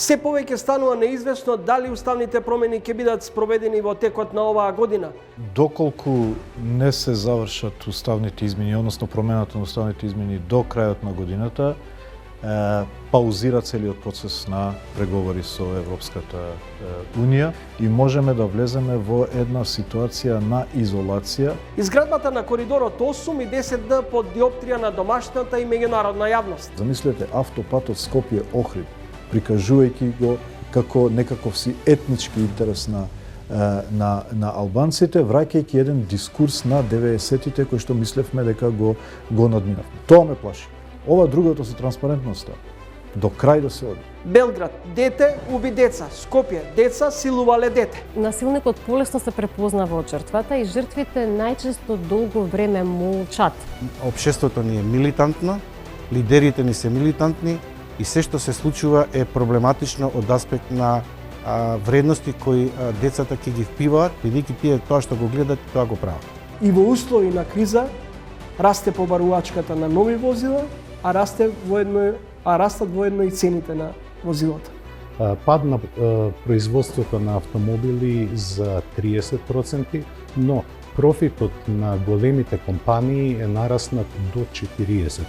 Се повеќе станува неизвестно дали уставните промени ќе бидат спроведени во текот на оваа година. Доколку не се завршат уставните измени, односно промената на уставните измени до крајот на годината, паузира целиот процес на преговори со Европската Унија и можеме да влеземе во една ситуација на изолација. Изградбата на коридорот 8 и 10Д под диоптрија на домашната и меѓународна јавност. Замислете автопатот Скопје-Охрид, прикажувајќи го како некаков си етнички интерес на албанците, враќајќи еден дискурс на 90-тите кој што мислевме дека го надминавме. Тоа ме плаши. Ова другото со транспарентноста. До крај да се оди. Белград, дете уби деца. Скопје, деца силувале дете. Насилникот полесно се препознава од жртвата и жртвите најчесто долго време молчат. Општеството ни е милитантно, лидерите ни се милитантни и се што се случува е проблематично од аспект на вредности кои децата ќе ги впиваат, бидејќи тие тоа што го гледат, тоа го прават. И во услови на криза расте побарувачката на нови возила, а растат воедно и цените на возилата. Пад на производството на автомобили за 30%, но профитот на големите компании е нараснат до 40%.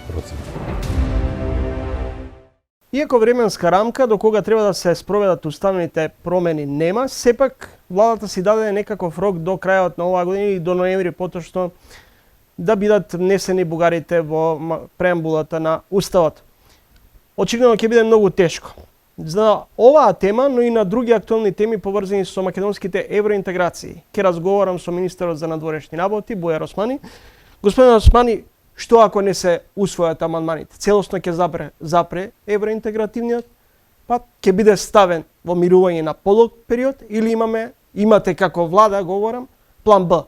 Иако временска рамка до кога треба да се спроведат уставните промени нема, сепак владата си даде некаков рок до крајот на оваа година и до ноември поточно да бидат внесени бугарите во преамбулата на Уставот. Очигледно ќе биде многу тешко. За оваа тема, но и на други актуелни теми поврзани со македонските евроинтеграции, ќе разговарам со министерот за надворешни работи Бујар Османи. Господин Османи, што ако не се усвојат амандманите? Целосно ќе запре евроинтегративниот пат, ќе биде ставен во мирување на подолг период или имате како влада, говорам, план Б?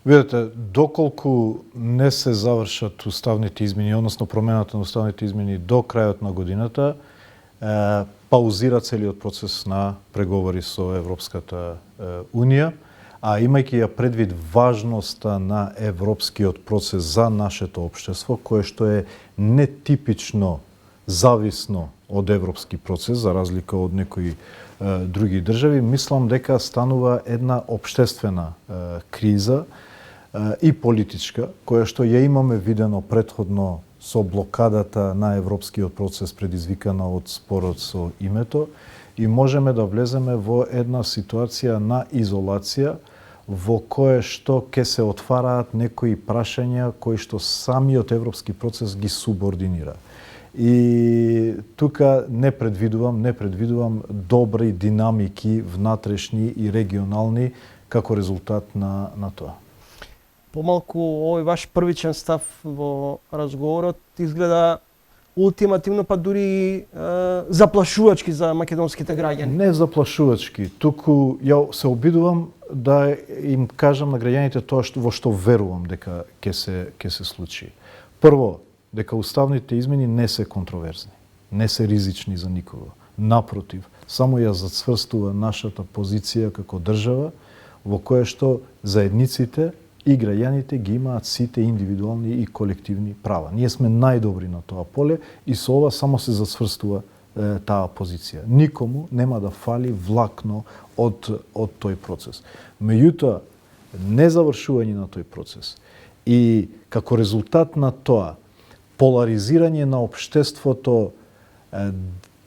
Видете, доколку не се завршат уставните измени, односно промената на уставните измени до крајот на годината, паузира целиот процес на преговори со Европската Унија, а имајќи ја предвид важноста на европскиот процес за нашето општество, кое што е нетипично зависно од европски процес, за разлика од некои други држави, мислам дека станува една општествена криза и политичка, која што ја имаме видено претходно со блокадата на европскиот процес предизвикана од спорот со името и можеме да влеземе во една ситуација на изолација во кое што ќе се отвараат некои прашања кои што самиот европски процес ги субординира. И тука не предвидувам добри динамики внатрешни и регионални како резултат на тоа. Помалку овој ваш првичен став во разговорот изгледа ултимативно, па дури заплашувачки за македонските граѓани. Не заплашувачки, туку ја се обидувам да им кажам на граѓаните тоа во што верувам дека ќе се случи. Прво, дека уставните измени не се контроверзни, не се ризични за никого. Напротив, само ја зацврстува нашата позиција како држава во која што заедниците и граѓаните ги имаат сите индивидуални и колективни права. Ние сме најдобри на тоа поле и со ова само се зацврстува таа позиција. Никому нема да фали влакно од тој процес. Меѓутоа, незавршување на тој процес и како резултат на тоа, поларизирање на општеството,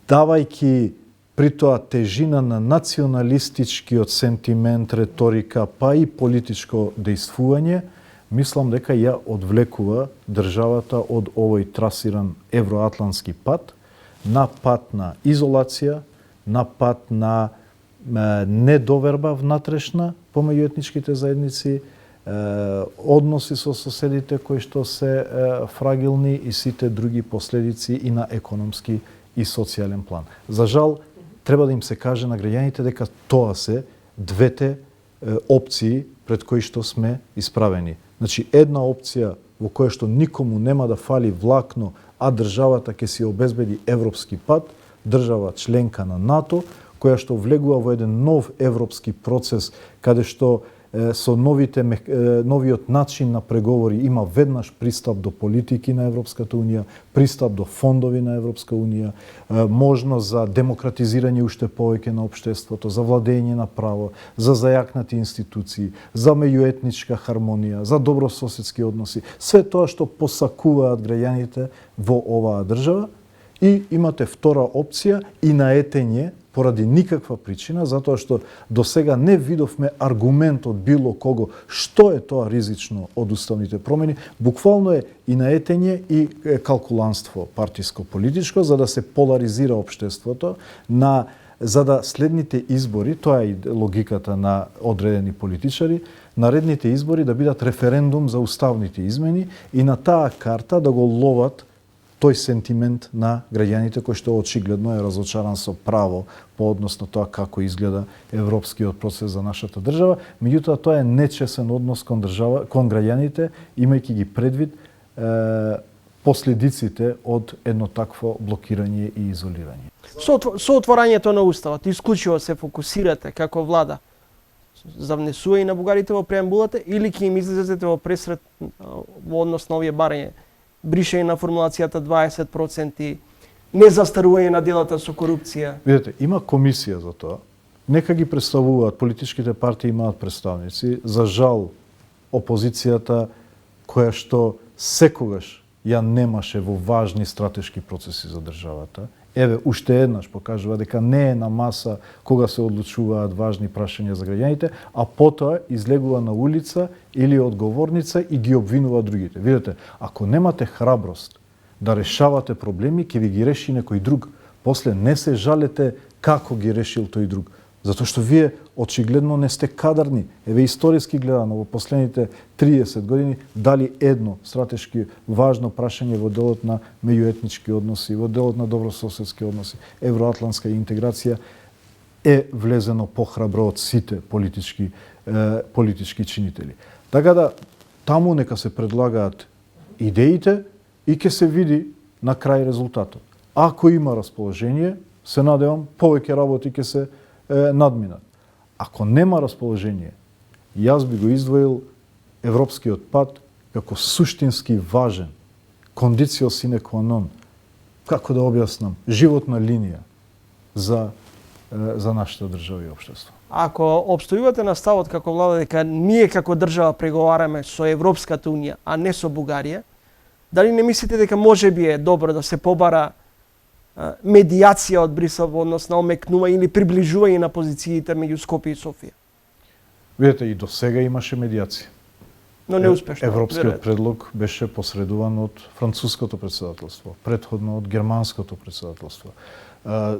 давајќи при тоа тежина на националистичкиот сентимент, реторика, па и политичко дејствување, мислам дека ја одвлекува државата од овој трасиран евроатлантски пат, на пат на изолација, на пат на недоверба внатрешна помеѓу етничките заедници, односи со соседите кои што се фрагилни и сите други последици и на економски и социјален план. За жал, треба да им се каже на граѓаните дека тоа се двете опции пред кои што сме исправени. Значи, една опција во која што никому нема да фали влакно, а државата ќе си обезбеди европски пат, држава членка на НАТО, која што влегува во еден нов европски процес, каде што со новиот начин на преговори има веднаш пристап до политики на Европската унија, пристап до фондови на Европска унија, можност за демократизирање уште повеќе на општеството, за владење на право, за зајакнати институции, за меѓуетничка хармонија, за добрососедски односи, све тоа што посакуваат граѓаните во оваа држава. И имате втора опција и на етење поради никаква причина, затоа што до сега не видовме аргумент од било кого што е тоа ризично од уставните промени, буквално е и на етење и калкуланство партиско-политичко, за да се поларизира општеството, за да следните избори, тоа е и логиката на одредени политичари, наредните избори да бидат референдум за уставните измени и на таа карта да го ловат тој сентимент на граѓаните кој што очигледно е разочаран со право по однос на тоа како изгледа европскиот процес за нашата држава, меѓутоа тоа е нечесен однос кон граѓаните, имајќи ги предвид последиците од едно такво блокирање и изолирање. Со отворањето на уставот, исклучиво се фокусирате како влада за внесување на бугарите во преамбулата или ќе им излезете во пресред во однос на овие барање? Бришење на формулацијата 20%, незастарување на делата со корупција. Видете, има комисија за тоа. Нека ги представуваат, политичките партии имаат представници. За жал, опозицијата која што секогаш ја немаше во важни стратешки процеси за државата. Еве, уште еднаш покажува дека не е на маса кога се одлучуваат важни прашања за граѓаните, а потоа излегува на улица или одговорница и ги обвинува другите. Видете, ако немате храброст да решавате проблеми, ќе ви ги реши некој друг. После не се жалете како ги решил тој друг. Затоа што вие очигледно не сте кадарни. Еве, историски гледано, во последните 30 години дали едно стратешки важно прашање во делот на меѓуетнички односи, во делот на добрососедски односи, евроатлантска интеграција е влезено похрабро од сите политички чинители. Така да, таму нека се предлагаат идеите и ќе се види на крај резултатот. Ако има расположение, се надевам, повеќе работи ќе се надминат. Ако нема расположение, јас би го издвоил европскиот пат како суштински важен, кондицио sine qua non, како да објаснам, животна линија за нашата држава и општество. Ако обстојувате на ставот како влада дека ние како држава преговараме со Европската унија, а не со Бугарија, дали не мислите дека можеби е добро да се побара медијација од Брисел во однос на омекнување или приближување на позициите меѓу Скопје и Софија? Видете, и до сега имаше медијација. Но неуспешно. Европскиот предлог беше посредуван од француското председателство, претходно од германското председателство.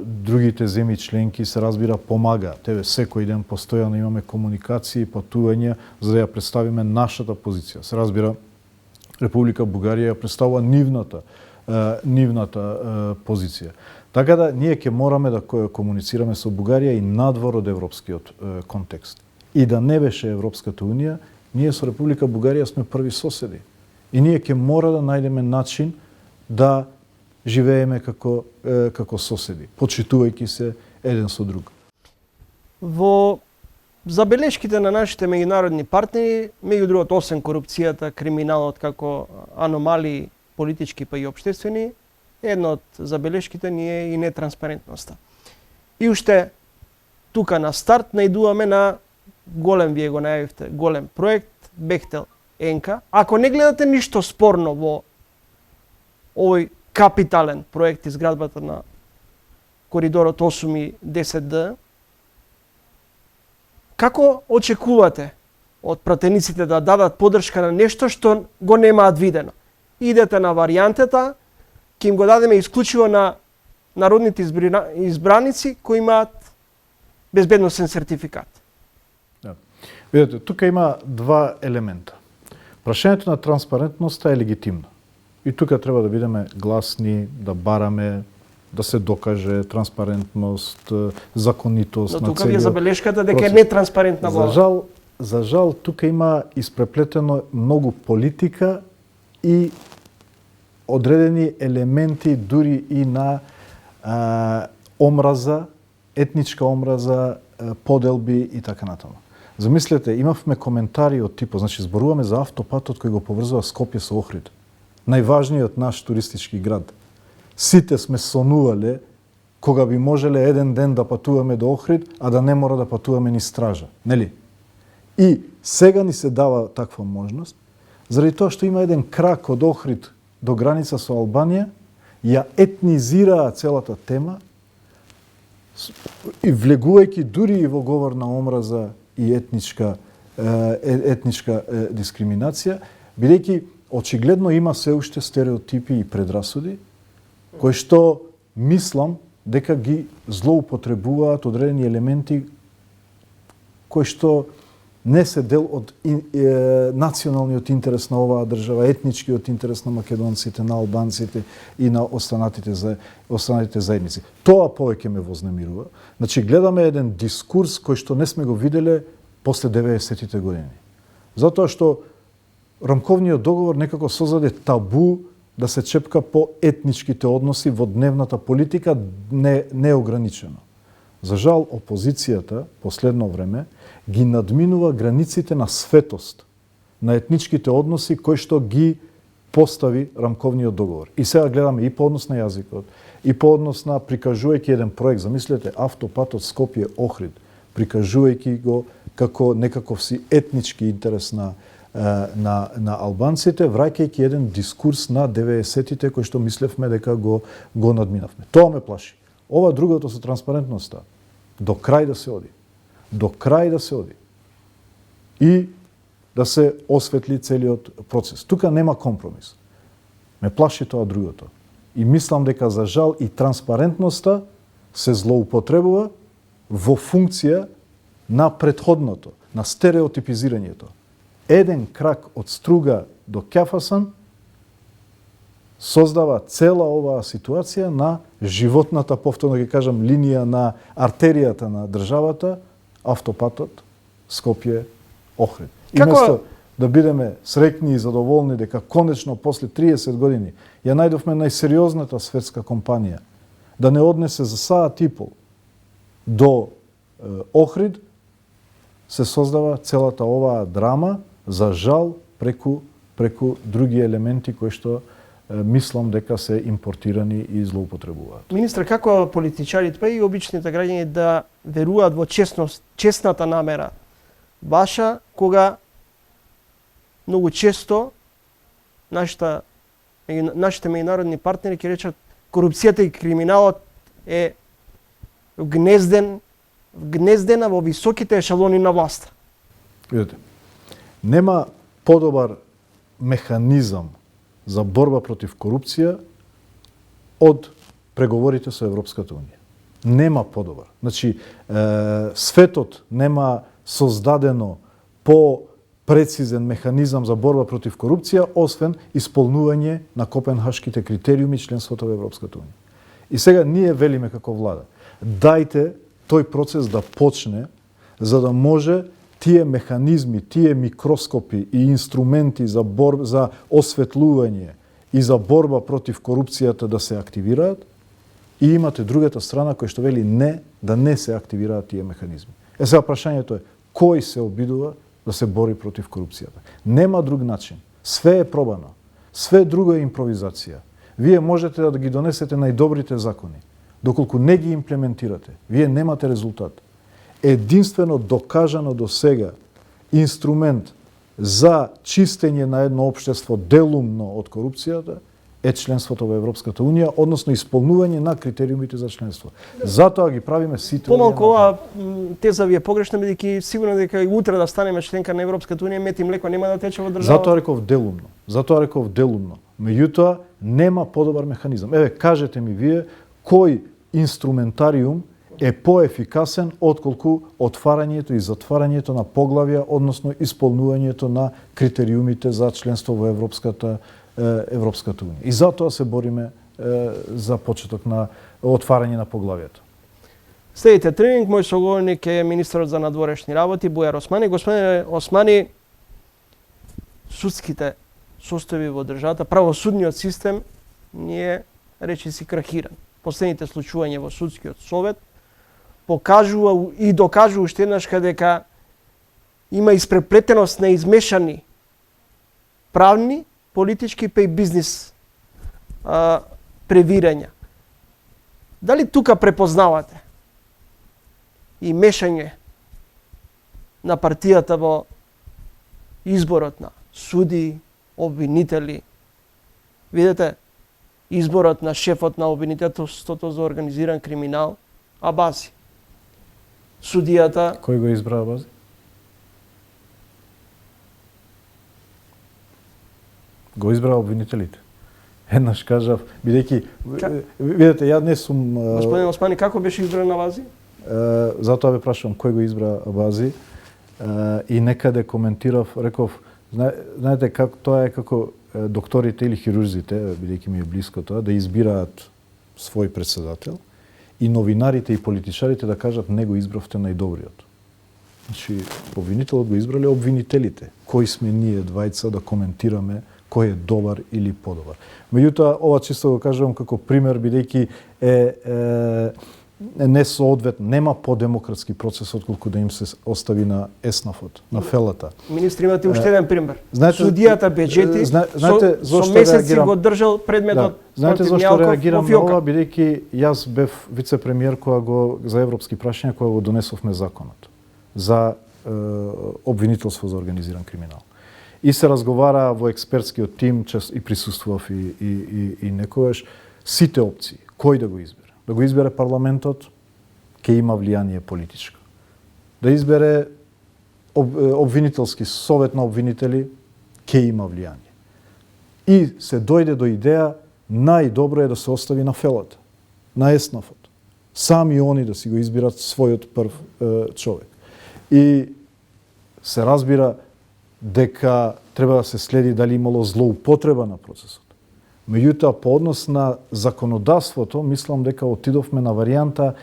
Другите земји членки се разбира помагаат. Еве, секој ден постојано имаме комуникации, патувања за да ја представиме нашата позиција. Се разбира, Република Бугарија ја представува нивната позиција. Така да ние ќе мораме да комуницираме со Бугарија и надвор од европскиот контекст. И да не беше Европската унија, ние со Република Бугарија сме први соседи. И ние ќе мора да најдеме начин да живееме како соседи, почитувајќи се еден со друг. Во забелешките на нашите меѓународни партнери, меѓу другото, освен корупцијата, криминалот како аномалии политички па и општествени, една од забелешките ни е и нетранспарентноста. И уште тука на старт најдуваме на голем, вие го најавивте, голем проект Бехтел Енка. Ако не гледате ништо спорно во овој капитален проект изградбата на коридорот 8 и 10D, како очекувате од пратениците да дадат поддршка на нешто што го немаат видено? Идете на варијантата, ќе им го дадеме исклучиво на народните избраници кои имаат безбедносен сертификат. Да. Видете, тука има два елемента. Прашањето на транспарентноста е легитимно. И тука треба да бидеме гласни, да бараме, да се докаже транспарентност, законитост на целиот. Но тука ви е забелешката дека е нетранспарентна влада. За жал, тука има испреплетено многу политика и одредени елементи дури и на омраза, етничка омраза, поделби и така натаму. Замислете, имавме коментари од типот, значи зборуваме за автопатот кој го поврзува Скопје со Охрид. Најважниот наш туристички град. Сите сме сонувале кога би можеле еден ден да патуваме до Охрид, а да не мора да патуваме ни стража, нели? И сега ни се дава таква можност, заради тоа што има еден крак од Охрид до граница со Албанија, ја етнизираа целата тема и влегувајќи дури и во говор на омраза и етничка дискриминација, бидејќи очигледно има се уште стереотипи и предрасуди, кои што мислам дека ги злоупотребуваат одредени елементи кои што не се дел од националниот интерес на оваа држава, етничкиот интерес на македонците, на албанците и на останатите заедници. Тоа повеќе ме вознемирува. Значи, гледаме еден дискурс кој што не сме го виделе после 90-тите години. Затоа што рамковниот договор некако создаде табу да се чепка по етничките односи во дневната политика неограничено. За жал, опозицијата последно време ги надминува границите на светост, на етничките односи кои што ги постави рамковниот договор. И сега гледаме и по однос на јазикот, и по однос на прикажувајќи еден проект, замислете, автопатот Скопје Охрид, прикажувајќи го како некаков си етнички интерес на албанците, враќајќи еден дискурс на 90-тите кој што мислевме дека го надминавме. Тоа ме плаши. Ова другото со транспарентноста, до крај да се оди. До крај да се оди. И да се осветли целиот процес. Тука нема компромис. Ме плаши тоа другото. И мислам дека за жал и транспарентноста се злоупотребува во функција на претходното, на стереотипизирањето. Еден крак од Струга до Кјафасан создава цела оваа ситуација на животната, повторно ќе кажам, линија на артеријата на државата, автопатот Скопје Охрид. И место да бидеме среќни и задоволни дека конечно после 30 години ја најдовме најсериозната светска компанија да не однесе за саат и пол до Охрид, се создава целата оваа драма, за жал, преку други елементи кои што мислам дека се импортирани и злоупотребуваат. Министре, како политичарите па и обичните граѓани да веруваат во честната намера ваша, кога многу често нашите меѓународни партнери ќе речат корупцијата и криминалот е вгнездена во високите ешелони на власта? Видете, нема подобар механизам за борба против корупција од преговорите со Европската Унија. Нема подобар. Значи, светот нема создадено по-прецизен механизам за борба против корупција, освен исполнување на Копенхашките критериуми членството во Европската Унија. И сега ние велиме како влада, дајте тој процес да почне, за да може тие механизми, тие микроскопи и инструменти за осветлување и за борба против корупцијата да се активираат, и имате другата страна која што вели не, да не се активираат тие механизми. Сега прашањето е, кој се обидува да се бори против корупцијата? Нема друг начин. Све е пробано. Све друго е импровизација. Вие можете да ги донесете најдобрите закони. Доколку не ги имплементирате, вие немате резултат. Единствено докажано до сега инструмент за чистење на едно општество делумно од корупцијата е членството во Европската Унија, односно исполнување на критериумите за членство. Затоа ги правиме сите. Помалку оваа теза ви е погрешна, бидејќи сигурно дека и утре да станеме членка на Европската Унија, мет и млеко нема да тече во држава. Затоа реков делумно. Меѓутоа нема подобар механизам. Еве, кажете ми вие кој инструментариум е поефикасен отколку отварањето и затварањето на поглавја, односно исполнувањето на критериумите за членство во Европската Унија. И затоа се бориме за почеток на отварање на поглавјето. Следите тренинг, мој соговорник е министерот за надворешни работи Бујар Османи. Господине Османи, судските состојби во државата, правосудниот систем ние речиси крахиран. Последните случувања во судскиот совет покажува и докажува уште еднаш дека има испреплетеност на измешани правни, политички па и бизнис превирања. Дали тука препознавате и мешање на партијата во изборот на суди, обвинители? Видете, изборот на шефот на обвинителството за организиран криминал, Абази. Судијата... Кој го избра Абази? Го избра обвинителите. Еднаш кажав, бидејќи, видете, ја не сум... Господин Османи, како беше избран Абази? Затоа ве прашувам кој го избра Абази и некаде коментирав, реков, знаете како тоа е како докторите или хирурзите, бидејќи ми е блиско тоа, да избираат свој председател и новинарите и политичарите да кажат не го избравте најдобриот. Значи, обвинителот го избрале обвинителите. Кои сме ние двајца да коментираме кој е добар или подобар. Меѓутоа, ова чисто го кажувам како пример, бидејќи несоодветно, нема подемократски процес отколку да им се остави на еснафот, на фелата. Министри, имате уште еден пример. Знаете, судијата Беџети со месеци го држал предметот. Знаете зашто реагирам на ова, бидејќи јас бев вице-премиер за европски прашања кога го донесовме законот за обвинителство за организиран криминал. И се разговара во експертскиот тим, и присуствував и некогаш, сите опции. Кој да го избере? Да го избере парламентот, ќе има влијание политичко. Да избере обвинителски совет на обвинители, ќе има влијание. И се дојде до идеја, најдобро е да се остави на фелата, на еснафот. Сами они да си го избират својот прв човек. И се разбира дека треба да се следи дали имало злоупотреба на процесот. Меѓутоа, по однос на законодавството, мислам дека отидовме на варијанта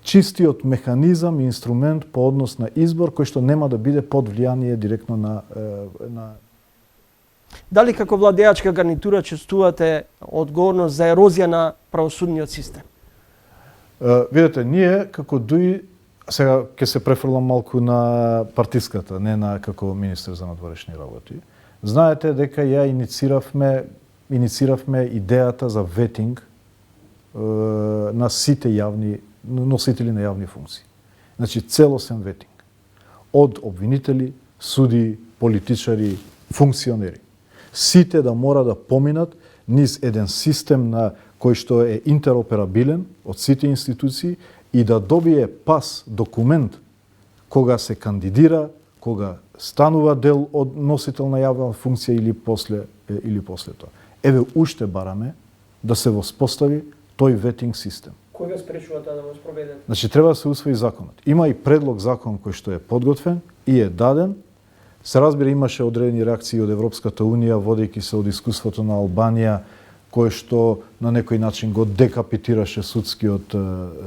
чистиот механизам и инструмент по однос на избор кој што нема да биде под влијание директно на Дали како владеачка гарнитура чувствувате одговорност за ерозија на правосудниот систем? Видете, ние како ДУИ, сега ќе се префрлам малку на партиската, не на како министер за надворешни работи. Знаете дека ја иницииравме идејата за ветинг на сите јавни носители на јавни функции. Значи целосен ветинг. Од обвинители, суди, политичари, функционери. Сите да мора да поминат низ еден систем на кој што е интероперабилен од сите институции и да добие пас, документ, кога се кандидира, кога станува дел од носител на јавна функција или после тоа. Еве уште бараме да се воспостави тој ветинг систем. Кој го спречува тоа да го спроведе? Значи треба да се усвои законот. Има и предлог закон кој што е подготвен и е даден. Се разбира, имаше одредени реакции од Европската унија, водејќи се од искуството на Албанија, кој што на некој начин го декапитираше судскиот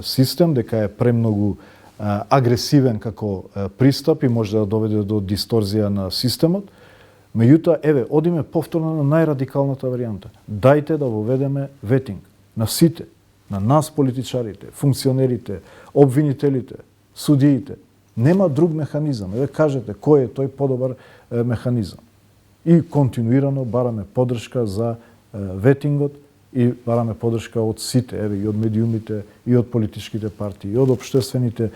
систем, дека е премногу агресивен како пристап и може да доведе до дисторзија на системот. Меѓутоа, еве, одиме повторно на најрадикалната варијанта. Дајте да воведеме ветинг на сите, на нас политичарите, функционерите, обвинителите, судиите. Нема друг механизам. Еве кажете кој е тој подобар механизам. И континуирано бараме поддршка за ветингот и бараме поддршка од сите, еве и од медиумите, и од политичките партии, и од општествените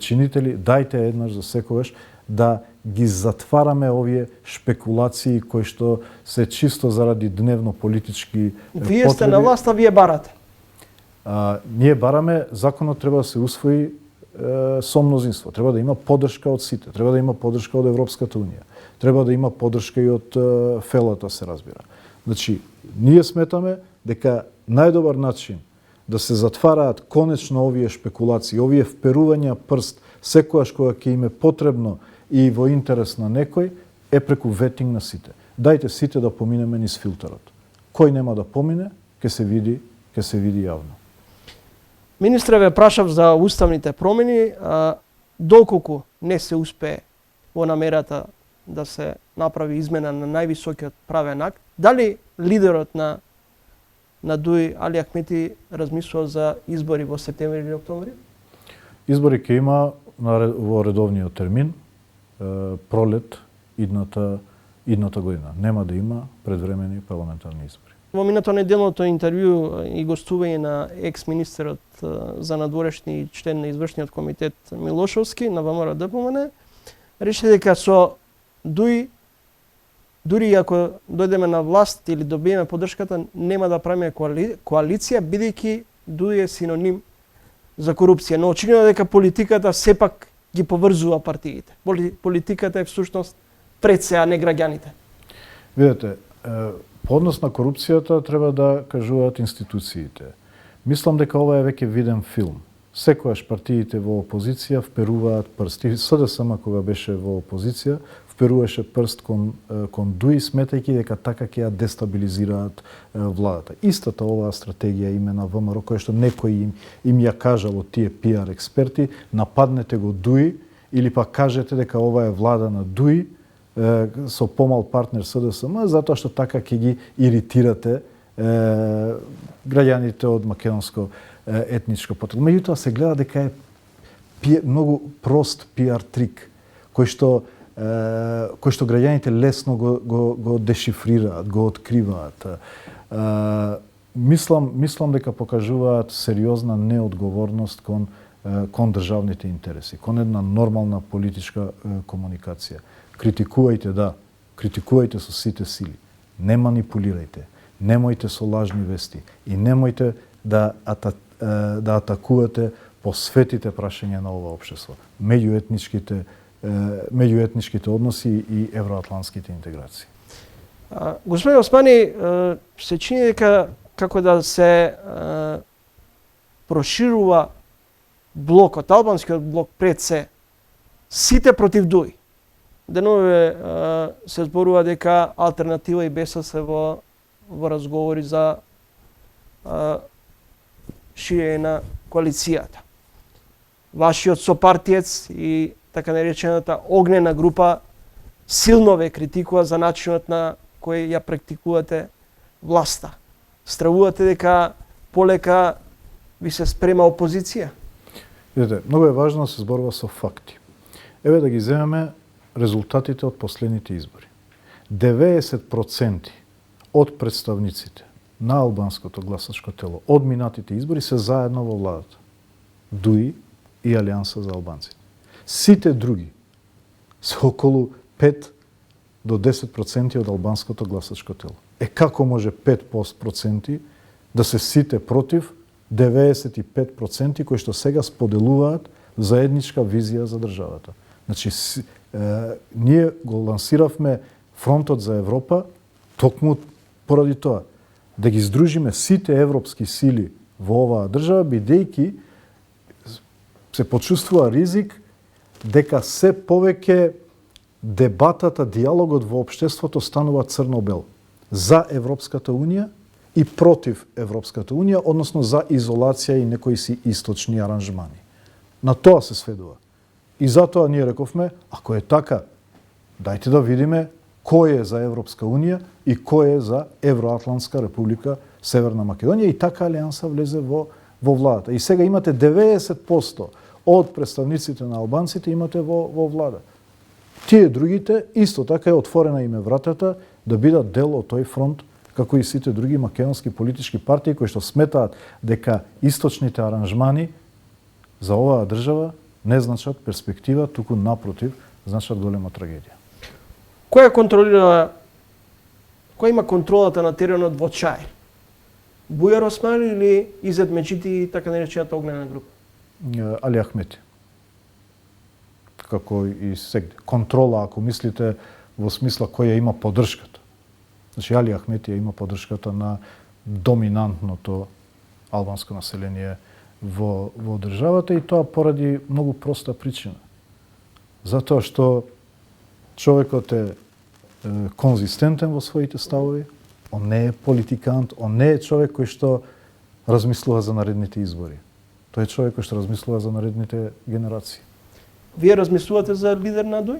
чинители. Дајте еднаш за секогаш да ги затвараме овие шпекулации кои што се чисто заради дневно политички потреби. Вие сте на власт, а вие барате. Ние бараме, законот треба да се усвои со мнозинство. Треба да има поддршка од сите. Треба да има поддршка од Европската унија. Треба да има поддршка и од фелата, се разбира. Значи, ние сметаме дека најдобар начин да се затвараат конечно овие шпекулации, овие вперувања прст, секојаш кога ќе им е потребно и во интерес на некој, е преку ветинг на сите. Дајте сите да поминеме низ филтерот. Кој нема да помине, ќе се види јавно. Министре, ве прашав за уставните промени, доколку не се успее во намерата да се направи измена на највисокиот правен акт, дали лидерот на ДУИ Али Ахмети размислува за избори во септември или октомври? Избори ќе има во редовниот термин, пролет идната година. Нема да има предвремени парламентарни избори. Во минато неделното интервју и гостување на екс-министерот за надворешни и член на извршниот комитет Милошовски на ВМРО ДПМН, рече дека со дури ако дојдеме на власт или добиеме поддршката, нема да правиме коалиција, бидејќи дури е синоним за корупција. Но очигледно дека политиката сепак ги поврзува партиите. Политиката е всушност пред се, а не граѓаните. Видете, по однос на корупцијата треба да кажуваат институциите. Мислам дека ова е веќе виден филм. Секојаш партиите во опозиција вперуваат прст. И СДСМ кога беше во опозиција, вперуваше прст кон ДУИ, сметајќи дека така ќе ја дестабилизираат владата. Истата оваа стратегија име на ВМРО, која што некој им ја кажал од тие пиар експерти, нападнете го ДУИ или пак кажете дека ова е влада на ДУИ, со помал партнер СДСМ, затоа што така ќе ги иритирате граѓаните од македонско етничко потрекло. Меѓутоа се гледа дека е многу прост пиар трик, кој што граѓаните лесно го дешифрираат, го откриваат. Мислам дека покажуваат сериозна неодговорност кон државните интереси, кон една нормална политичка комуникација. Критикувајте со сите сили. Не манипулирајте. Немојте со лажни вести и немојте да атакувате посветите прашања на ова општество, меѓуетничките односи и евроатлантските интеграции. Господин Османи, се чини дека како да се проширува блокот, албанскиот блок пред се, сите против ДУИ. Денове се зборува дека алтернатива и БСС во разговори за ширење на коалицијата. Вашиот сопартиец и така наречената огнена група силно ве критикува за начинот на кој ја практикувате власта. Стравувате дека полека ви се спрема опозиција? Видете, многу е важно да се зборува со факти. Еве да ги земеме резултатите од последните избори. 90% од представниците на албанското гласачко тело од минатите избори се заедно во владата. ДУИ и Алијанса за албанците. Сите други се околу 5 до 10% од албанското гласачко тело. Како може 5% да се сите против 95% кои што сега споделуваат заедничка визија за државата? Значи, ние го лансиравме фронтот за Европа токму поради тоа, да ги здружиме сите европски сили во оваа држава, бидејќи се почувствува ризик дека се повеќе дебатата, диалогот во општеството станува црно-бел за Европската Унија и против Европската Унија, односно за изолација и некои си источни аранжмани. На тоа се сведува. И затоа ние рековме, ако е така, дајте да видиме кој е за Европска Унија и кој е за Евроатлантска република Северна Македонија, и така Алијанса влезе во владата. И сега имате 90% од представниците на албанците имате во влада. Тие другите исто така е отворена име вратата да бидат дел од тој фронт, како и сите други македонски политички партии кои што сметаат дека источните аранжмани за оваа држава не значат перспектива, туку напротив, значат голема трагедија. Кој има контролата на теренот во Чаир? Бујар Османи или Изет Меџити и така наречената огнена група? Али Ахмети. Како и сегде. Контрола, ако мислите во смисла која има поддршката. Значи, Али Ахмети има поддршката на доминантното албанско население во државата, и тоа поради многу проста причина. Затоа што човекот е конзистентен во своите ставови, он не е политикант, он не е човек кој што размислува за наредните избори. Тој е човек кој што размислува за наредните генерации. Вие размислувате за лидер на ДУИ?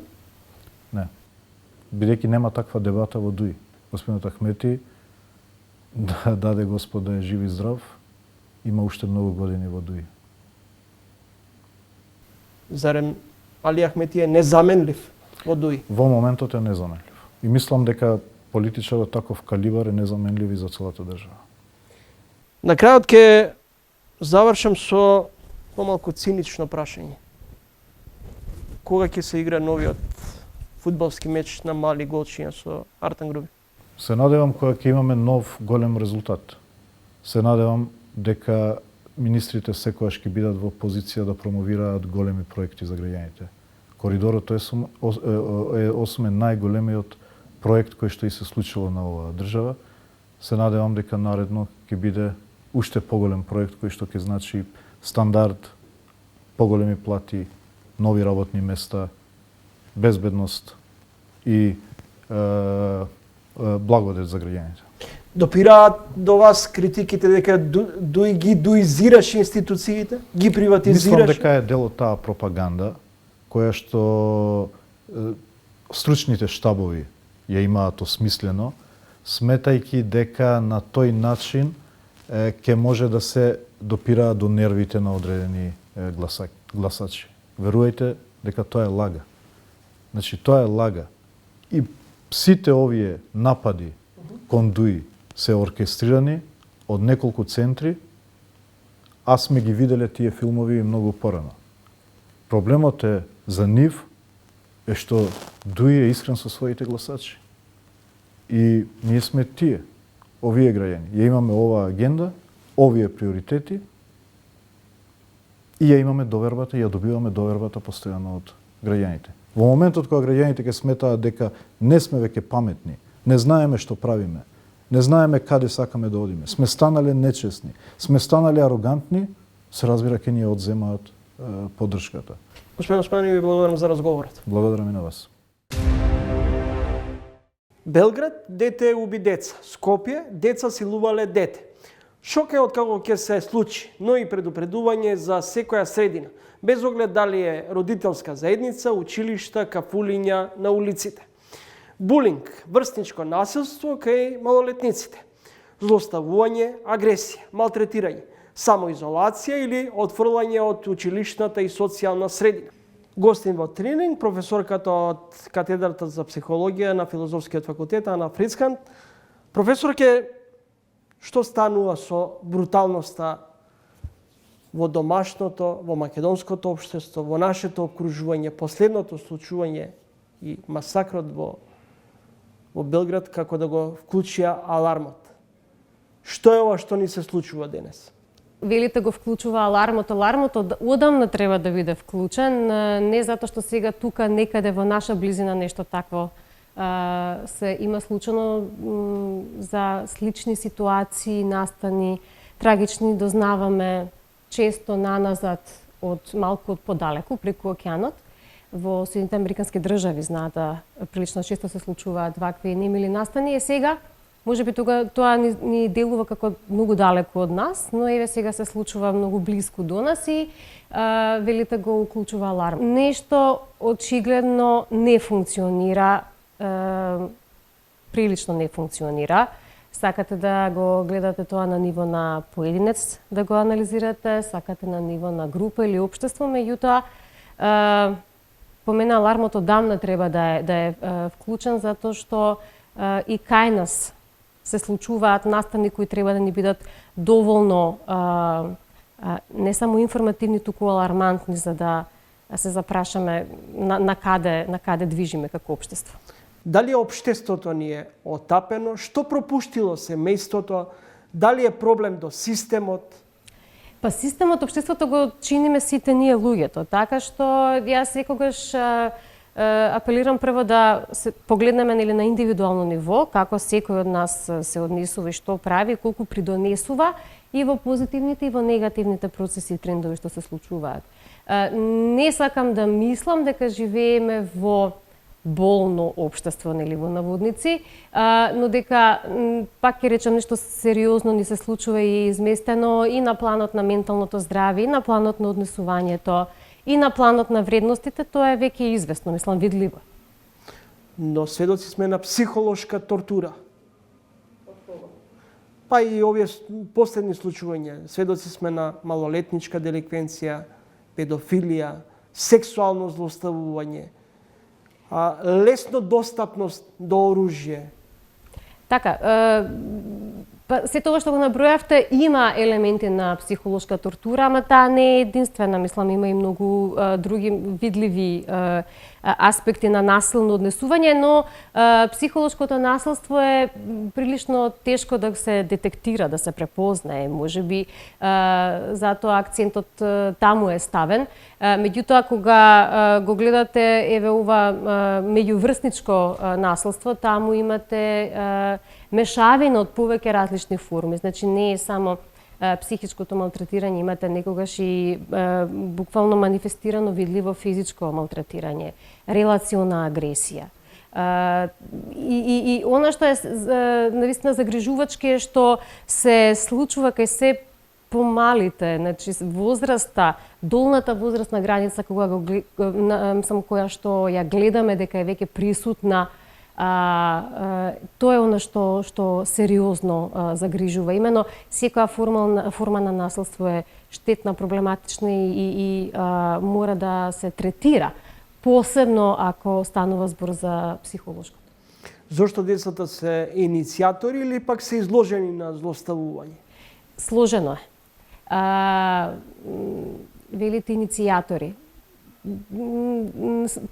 Не. Бидејќи нема таква дебата во ДУИ. Господинот Ахмети, да даде Господ да е жив и здрав, има уште многу години во ДУИ. Зарем Али Ахмети е незаменлив во ДУИ? Во моментот е незаменлив. И мислам дека политичар од таков калибар е незаменлив и за целата држава. На крајот ќе завршам со помалку цинично прашање. Кога ќе се игра новиот фудбалски меч на Мали Голчиња со Артан Груби? Се надевам кога ќе имаме нов голем резултат. Се надевам дека министрите секогаш ќе бидат во позиција да промовираат големи проекти за граѓаните. Коридорот е најголемиот проект кој што и се случило на оваа држава. Се надевам дека наредно ќе биде уште поголем проект кој што ќе значи стандард, поголеми плати, нови работни места, безбедност и благодет за граѓаните. Допираат до вас критиките дека ДУИ ги дуизираш институциите, ги приватизираш? Мислам дека е дел од таа пропаганда која што стручните штабови ја имаат осмислено, сметајќи дека на тој начин ќе може да се допира до нервите на одредени гласачи. Верувајте дека тоа е лага. Значи, тоа е лага. И сите овие напади кон ДУИ се оркестрирани од неколку центри, а сме ги виделе тие филмови многу порано. Проблемот е за нив е што ДУИ е искрен со своите гласачи. И ние сме тие, овие граѓани. Ја имаме оваа агенда, овие приоритети и ја имаме довербата, ја добиваме довербата постојано од граѓаните. Во моментот кога граѓаните ќе сметаат дека не сме веќе паметни, не знаеме што правиме, не знаеме каде сакаме да одиме, сме станале нечесни, сме станале арогантни, се разбира ќе ни ја одземаат поддршката. Господин Османи, ви благодарам за разговорот. Благодарам и на вас. Белград, дете уби деца. Скопје, деца силувале дете. Шок е откако ќе се случи, но и предупредување за секоја средина, без оглед дали е родителска заедница, училишта, кафулиња на улиците. Булинг, врсничко насилство кај малолетниците. Злоставување, агресија, малтретирање, самоизолација или отфрлање од училишната и социјална средина. Гостин во тренинг, професорката од катедрата за психологија на Филозофскиот факултет Ана Фрицкант. Професорке, што станува со бруталноста во домашното, во македонското општество, во нашето окружување, последното случување и масакрот во Белград, како да го вклучија алармот? Што е ова што ни се случува денес? Велите го вклучува алармот. Алармот одамна треба да биде вклучен, не затоа што сега тука некаде во наша близина нешто такво се има случано. За слични ситуации, настани, трагични, дознаваме често наназад од малку од подалеку, преку океанот. Во Соединетите Американски држави знаат да прилично често се случуваат вакви немили настани. Сега можеби тоа ни делува како многу далеку од нас, но еве сега се случува многу близко до нас и велите го уклучува аларм. Нешто очигледно не функционира, прилично не функционира. Сакате да го гледате тоа на ниво на поединец, да го анализирате, сакате на ниво на група или општество, меѓутоа по мене алармот одамна треба да е вклучен, затоа што и кај нас се случуваат настани кои треба да ни бидат доволно не само информативни, туку алармантни, за да се запрашаме на каде движиме како општество. Дали општеството ни е отапено? Што пропуштило семејството? Дали е проблем до системот? Па системот, општеството го чиниме сите ние луѓето, така што јас секогаш апелирам прво да се погледнеме на индивидуално ниво, како секој од нас се однесува и што прави, колку придонесува и во позитивните и во негативните процеси и трендови што се случуваат. Не сакам да мислам дека живееме во болно општество, нели, во наводници, но дека, пак ќе речам, нешто сериозно ни се случува и изместено и на планот на менталното здравје, и на планот на однесувањето, и на планот на вредностите, тоа е веќе известно, мислам, видливо. Но сведоци сме на психолошка тортура. Па и овие последни случувања, сведоци сме на малолетничка деликвенција, педофилија, сексуално злоставување, лесно достапност до оружје. Така, се тоа што го набројавте има елементи на психолошка тортура, ама таа не е единствена, мислам има и многу други видливи аспекти на насилно однесување, но психолошкото насилство е прилично тешко да се детектира, да се препознае, можеби затоа акцентот таму е ставен. Меѓутоа кога го гледате еве ова меѓуврсничко насилство, таму имате мешавина од повеќе различни форми. Значи не е само психичкото малтретирање, имате некогаш и буквално манифестирано видливо физичко малтретирање, релациона агресија. И она што е навистина загрижувачки е што се случува кај се помалите, значи возраста, долната возрастна граница кога која што ја гледаме дека е веќе присутна, тоа е она што сериозно загрижува. Именно секоја форма на насилство е штетна, проблематична и мора да се третира, посебно ако станува збор за психолошко. Зошто децата се иницијатори или пак се изложени на злоставување? Сложено е. Велите иницијатори.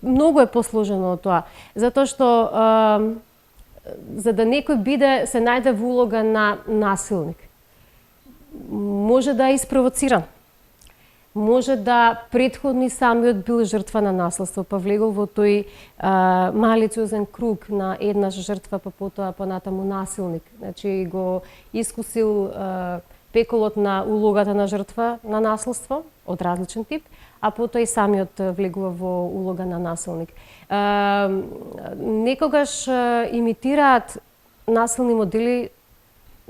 Многу е посложено од тоа, затоа што за да некој се најде во улога на насилник, може да е испровоциран, може да претходно самиот бил жртва на насилство, па влегол во тој малициозен круг на еднаш жртва, па потоа понатаму насилник. Значи го искусил пеколот на улогата на жртва на насилство од различен тип, а потоа и самиот влегува во улога на насилник. Некогаш имитираат насилни модели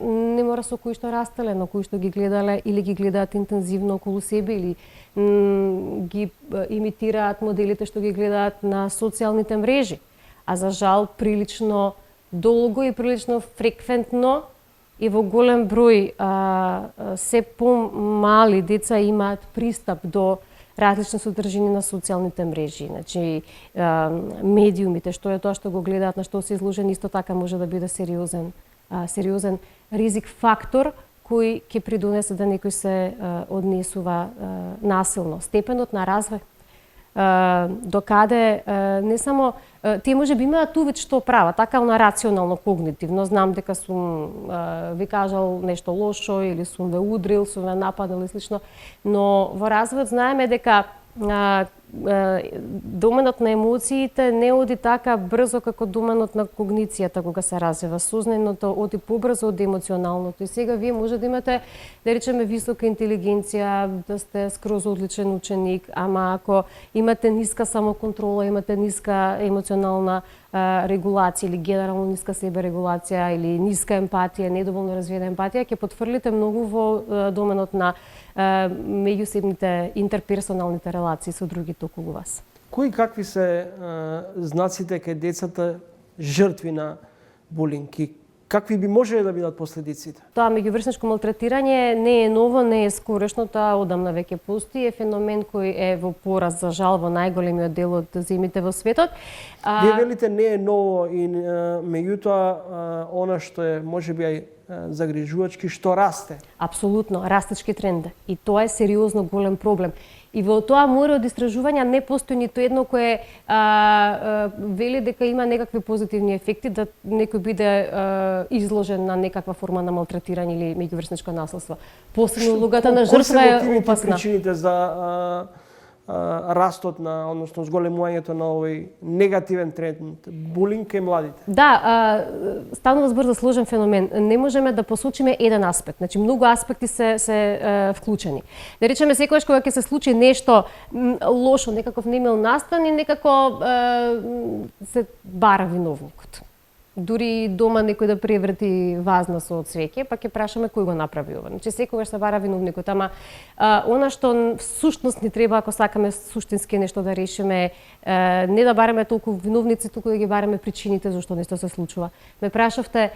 не мора со кои што растеле, но кои што ги гледале или ги гледаат интензивно околу себе или ги имитираат моделите што ги гледаат на социјалните мрежи. А за жал прилично долго и прилично фреквентно и во голем број се помали деца имаат пристап до различни содржини на социјалните мрежи, значи медиумите, што е тоа што го гледаат, на што се изложени, исто така може да биде сериозен ризик фактор кој ќе придонесе да некој се однесува насилно. Степенот на развој, докаде не само тие може би имаат увид што прават, така на рационално когнитивно, знам дека сум ви кажал нешто лошо или сум ве удрил, сум ве нападал и слично, но во развојот знаеме дека доменот на емоциите не оди така брзо како доменот на когницијата кога се развива. Сознаното оди побрзо од емоционалното. И сега вие може да имате, да речеме, висока интелигенција, да сте скроз одличен ученик, ама ако имате ниска самоконтрола, имате ниска емоционална регулација или генерално ниска себерегулација или ниска емпатија, недоволно развиена емпатија, ќе потфрлите многу во доменот на меѓусебните интерперсоналните релации со другите околу вас. Кои какви се знаците кај децата жртви на булинг и какви би можеле да бидат последиците? Тоа меѓуврсничко малтретирање не е ново, не е скорешно, тоа одамна веќе постои, е феномен кој е во пораст за жал во најголемиот дел од земјите во светот. Вие велите не е ново и меѓутоа она што е можеби загрижувачки што расте. Апсолутно, растечки тренд. И тоа е сериозно голем проблем. И во тоа море од истражувања не постои ниту едно кое вели дека има некакви позитивни ефекти, да некој биде изложен на некаква форма на малтретирање или меѓуврсничко насилство. Посебно улогата на жртва е опасна. Причините за растот на, односно зголемувањето на овој негативен тренд, булинг кај младите? Да, станува збор за сложен феномен. Не можеме да посочиме еден аспект. Значи, многу аспекти се вклучени. Да речеме, секогаш кога ќе се случи нешто лошо, некаков немил настан и некако се бара виновникот. Дури дома некој да преврти вазна со цвеќе, па ќе прашаме кој го направи ова. Значи секогаш се бара виновникот, ама она што всушност ни треба ако сакаме суштински нешто да решиме, не да бараме толку виновници, туку да ги бараме причините зашто нешто се случува. Ме прашавте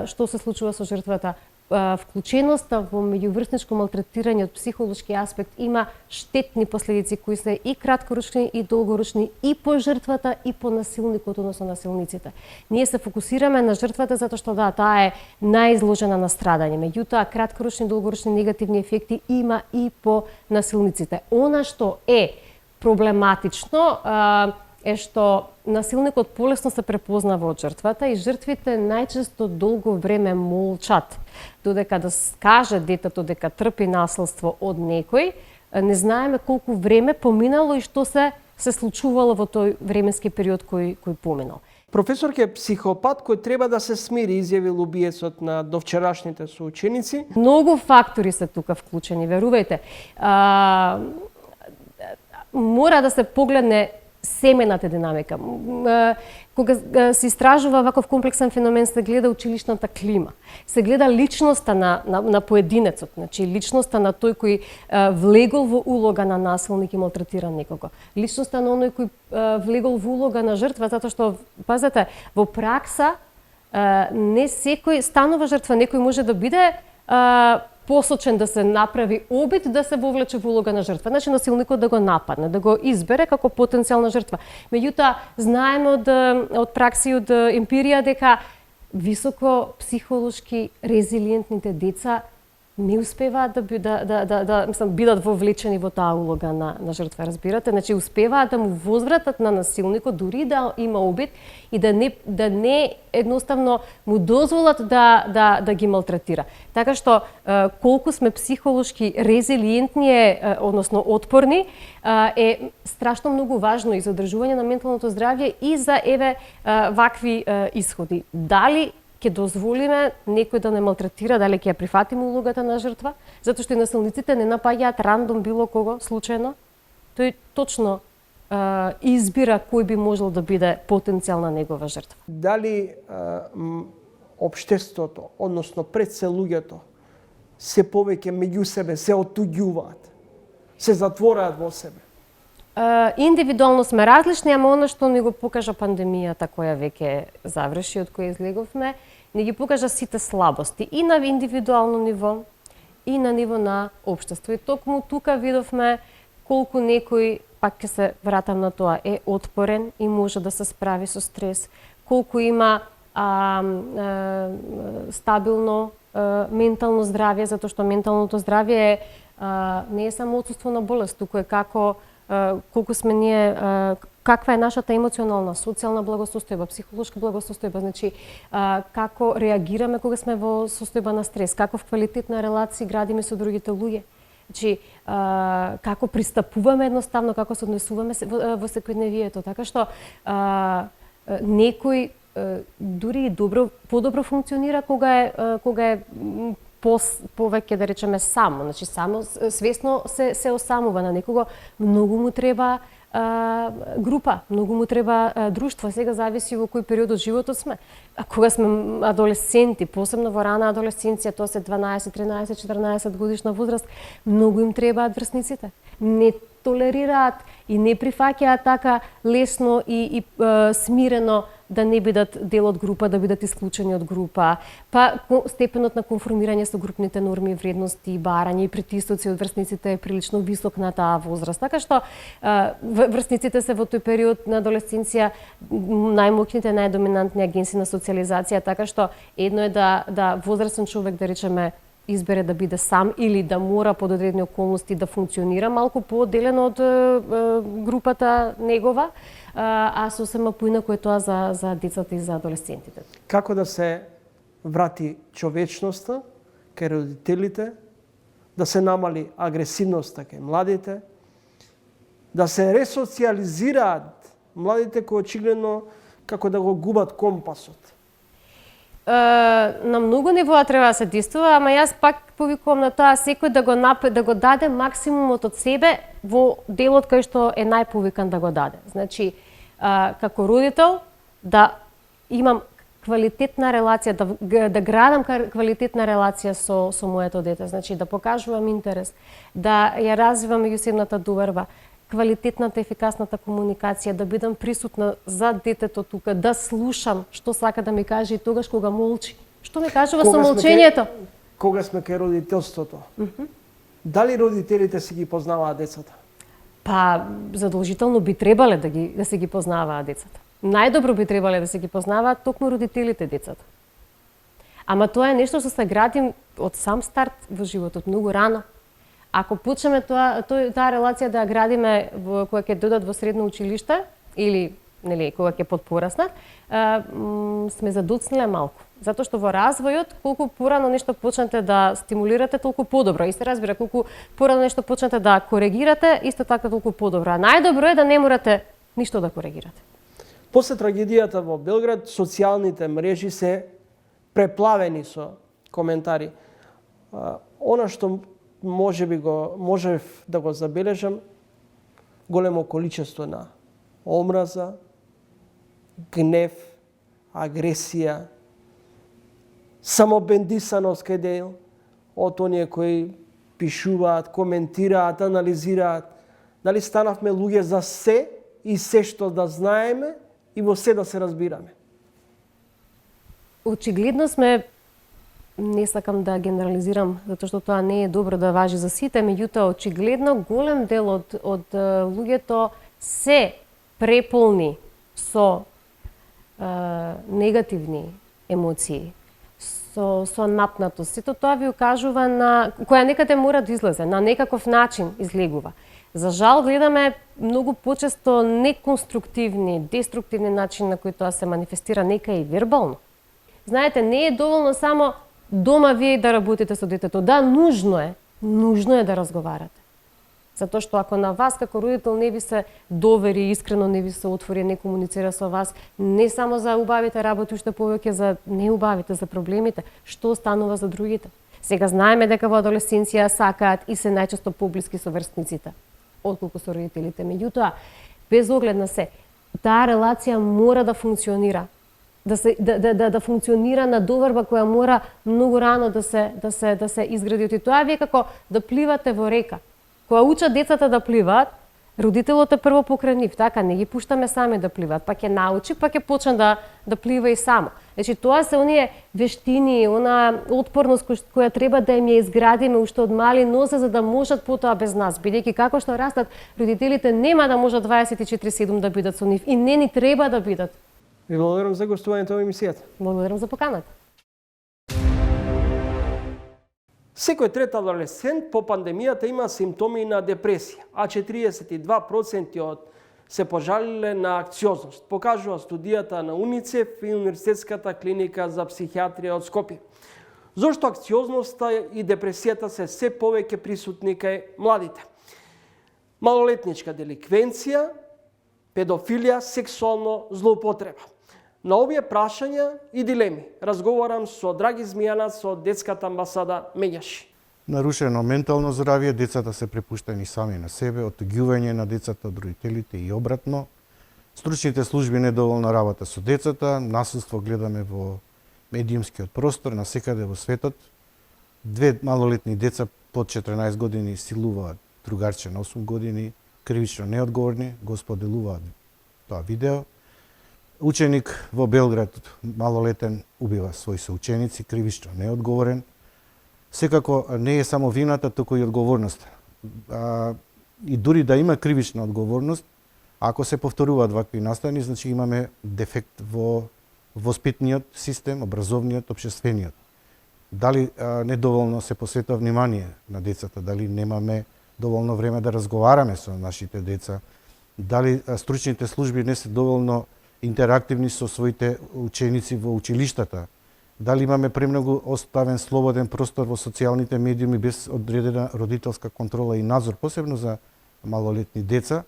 што се случува со жртвата, вклученоста во меѓуврсничко малтретирање од психолошки аспект има штетни последици кои се и краткорочни и долгорочни и по жртвата и по насилникот, односно насилниците. Ние се фокусираме на жртвата затоа што да, таа е најизложена на страдање. Меѓутоа краткорочни и долгорочни негативни ефекти има и по насилниците. Она што е проблематично е што насилникот полесно се препознава од жртвата и жртвите најчесто долго време молчат. Додека да каже детето дека трпи насилство од некој, не знаеме колку време поминало и што се случувало во тој временски период кој поминал. Професорке, психопат кој треба да се смири, изјавил убиецот на довчерашните соученици. Многу фактори се тука вклучени, верувајте. Мора да се погледне семената динамика. Кога се истражува ваков комплексен феномен, се гледа училишната клима. Се гледа личноста на поединецот, значи личноста на тој кој влегол во улога на насилник и малтретира некого. Личноста на оној кој влегол во улога на жртва, затоа што, пазете, во пракса не секој станува жртва, некој може да биде посочен да се направи обид да се вовлече во улога на жртва. Значи насилникот да го нападне, да го избере како потенцијална жртва. Меѓутоа, знаеме од пракси, од емпирија дека високо психолошки резилиентните деца не успеваат да бидат вовлечени во таа улога на жртва, разбирате? Значи успеваат да му возвратат на насилникот дури да има обид и да не едноставно му дозволат да ги малтретира. Така што колку сме психолошки резилиентни, односно отпорни, е страшно многу важно и за одржување на менталното здравје и за вакви исходи. Дали ќе дозволиме некој да не малтретира, дали ќе ја прифатиме улогата на жртва, затоа што и насилниците не напаѓаат рандом било кого случајно. Тој точно избира кој би можел да биде потенцијална негова жртва. Дали општеството, односно пред се луѓето, се повеќе меѓу себе се отуѓуваат, се затвораат во себе? Индивидуално сме различни, ама она што ни го покажа пандемијата која веќе заврши, од која излеговме, ни ги покажа сите слабости и на индивидуално ниво и на ниво на општество. И токму тука видовме колку некој, пак ќе се вратам на тоа, е отпорен и може да се справи со стрес, колку има стабилно ментално здравје, затоа што менталното здравје не е само отсуство на болест, туку е како колку сме ние, каква е нашата емоционална, социјална благосостојба, психолошка благосостојба, значи како реагираме кога сме во состојба на стрес, каков квалитет на релации градиме со другите луѓе. Значи како пристапуваме едноставно, како се однесуваме во секојдневието, така што некој дури и подобро функционира кога е повеќе, да речеме, само. Значи, само свесно се осамува на некого. Многу му треба група, многу му треба друштво. Сега зависи во кој период од животот сме. А кога сме адолесценти, посебно во рана адолесценција, тоа се 12, 13, 14 годишна возраст, многу им требаат врсниците. Не толерираат и не прифаќаат така лесно и смирено да не бидат дел од група, да бидат исклучени од група, па степенот на конформирање со групните норми и вредности, барање и притисоци од врсниците е прилично висок на таа возраст. Така што врсниците се во тој период на адолесценција најмоќните, најдоминантни агенси на социјализација, така што едно е да возрастен човек, да речеме, избере да биде сам или да мора под одредени околности да функционира малку поделено од групата негова, а сосема поинаку е тоа за децата и за адолесцентите. Како да се врати човечноста кај родителите, да се намали агресивноста кај младите, да се ресоциализираат младите кои очигледно како да го губат компасот? На многу нивоа треба да се действува, ама јас пак повикувам на тоа секој да го даде максимумот од себе во делот кај што е најповикан да го даде. Значи, како родител да имам квалитетна релација, да градам квалитетна релација со моето дете, значи да покажувам интерес, да ја развивам меѓусебната доверба, квалитетната, ефикасната комуникација, да бидам присутна за детето тука, да слушам што сака да ми каже и тогаш кога молчи. Што ми кажува со молчењето? кога сме кај родителството. Дали родителите си ги познаваат децата? Па, задолжително би требале да се ги познаваат децата. Најдобро би требале да се ги познаваат токму родителите децата. Ама тоа е нешто што се гради од сам старт во животот, многу рано. Ако почнеме таа релација да ја градиме кога ќе додат во средно училиште или кога ќе подпораснат, сме задуцниле малку. Затоа што во развојот, колку порано нешто почнете да стимулирате, толку подобро. И се разбира, колку порано нешто почнете да коригирате, исто така толку подобро. А најдобро е да не морате ништо да коригирате. После трагедијата во Белград, социјалните мрежи се преплавени со коментари. Она што можев да го забележам, големо количество на омраза, гнев, агресија, самобендисаност каде од оние кои пишуваат, коментираат, анализираат. Дали станавме луѓе за се и се што да знаеме и во се да се разбираме? Очигледно сме, не сакам да генерализирам, затоа што тоа не е добро да важи за сите, меѓутоа очигледно голем дел од луѓето се преполни со негативни емоции, со напнатост. Сето тоа ви укажува на која некаде мора да излезе, на некаков начин излегува. За жал гледаме многу почесто неконструктивни, деструктивни начини на кои тоа се манифестира, нека и вербално. Знаете, не е доволно само дома вие да работите со детето. Да, нужно е да разговарате. Затоа што ако на вас како родител не ви се довери, искрено не ви се отвори, не комуницира со вас, не само за убавите работи, уште повеќе за неубавите, за проблемите, што останува за другите? Сега знаеме дека во адолесценција сакаат и се најчесто поблиски со врсниците, отколку со родителите. Меѓутоа, без оглед на се, таа релација мора да функционира. Да функционира на доверба која мора многу рано да се изгради. И тоа вие како да пливате во река. Кога учат децата да пливаат, родителот е прво покрај нив, така, не ги пуштаме сами да пливаат, па ќе научи, па ќе почне да плива и само. Значи, тоа се оние вештини, она отпорност која треба да им ја изградиме уште од мали нозе, за да можат потоа без нас, бидејќи како што растат, родителите нема да можат 24/7 да бидат со нив и не ни треба да бидат. Ви благодарам за гостувањето во емисијата. Благодарам за поканата. Секој трет адолесцент по пандемијата има симптоми на депресија, а 42% се пожалиле на анксиозност, покажува студијата на УНИЦЕФ и Универзитетската клиника за психијатрија од Скопје. Зошто анксиозноста и депресијата се повеќе присутни кај младите? Малолетничка деликвенција, педофилија, сексуално злоупотреба. На овие прашања и дилеми разговарам со Драги Змијанац од детската амбасада Меѓаши. Нарушено ментално здравје, децата се препуштени сами на себе, оттуѓување на децата од родителите и обратно. Стручните служби недоволна работа со децата, насилство гледаме во медиумскиот простор, насекаде во светот. 2 малолетни деца под 14 години силуваат другарче на 8 години, кривично неодговорни, го споделуваат тоа видео. Ученик во Белград, малолетен, убива своји соученици, кривично неодговорен. Секако не е само вината, туку и одговорноста. И дури да има кривична одговорност, ако се повторуваат вакви настани, значи имаме дефект во воспитниот систем, образовниот, општествениот. Дали недоволно се посветува внимание на децата, дали немаме доволно време да разговараме со нашите деца, дали стручните служби не се доволно интерактивни со своите ученици во училиштата, дали имаме премногу оставен слободен простор во социјалните медиуми без одредена родителска контрола и надзор, посебно за малолетни деца,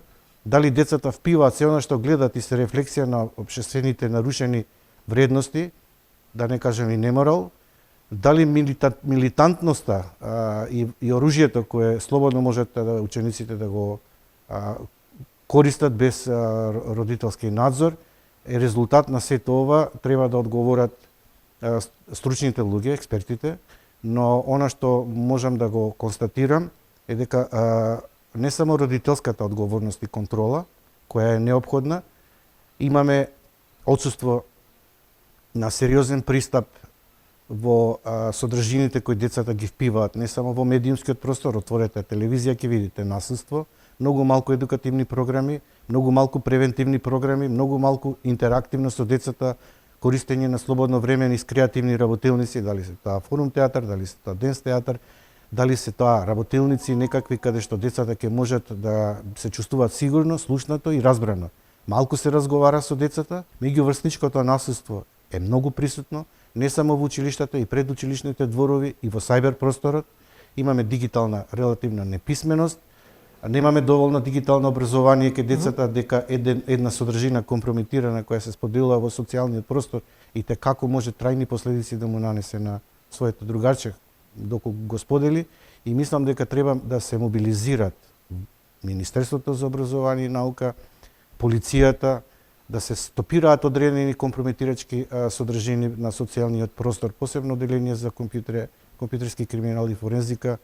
дали децата впиваат се она што гледат и се рефлексија на општествените нарушени вредности, да не кажем и неморал, дали милитантноста и оружјето кое слободно можат учениците да го користат без родителски надзор, е резултат на сето ова, треба да одговорат стручните луѓе, експертите, но она што можам да го констатирам е дека не само родителската одговорност и контрола, која е неопходна, имаме отсуство на сериозен пристап во содржините кои децата ги впиваат, не само во медиумскиот простор, отворете телевизија ќе видите насилство, многу малку едукативни програми, многу малку превентивни програми, многу малку интерактивно со децата, користење на слободно време низ креативни работилници, дали се тоа форум театар, дали се тоа денс театар, дали се тоа работилници некакви каде што децата ќе можат да се чувствуваат сигурно, слушнато и разбрано. Малку се разговара со децата, меѓуврсничкото насилство е многу присутно, не само во училиштата и предучилишните дворови и во сајбер просторот. Имаме дигитална релативна неписменост, немаме доволно дигитално образование кај децата дека една содржина компрометирана која се споделува во социјалниот простор и те како може трајни последици да му нанесе на своето другарче доколку го сподели, и мислам дека треба да се мобилизират Министерството за образование и наука, полицијата, да се стопираат одредени компрометирачки содржини на социјалниот простор, посебно деление за компјутерски криминал и форензика.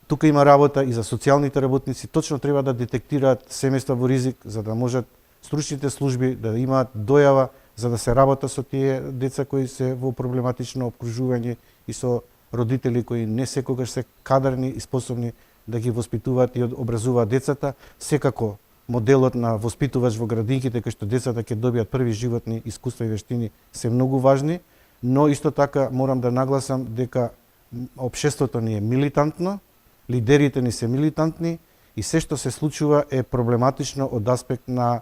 Тука има работа и за социјалните работници, точно треба да детектираат семејства во ризик, за да можат стручните служби да имаат дојава за да се работа со тие деца кои се во проблематично обкружување и со родители кои не секогаш се кадарни и способни да ги воспитуваат и образуваат децата. Секако моделот на воспитувач во градинките, кај што децата ќе добијат први животни искуства и вештини, се многу важни, но исто така морам да нагласам дека општеството ни е милитантно, лидерите ни се милитантни и се што се случува е проблематично од аспект на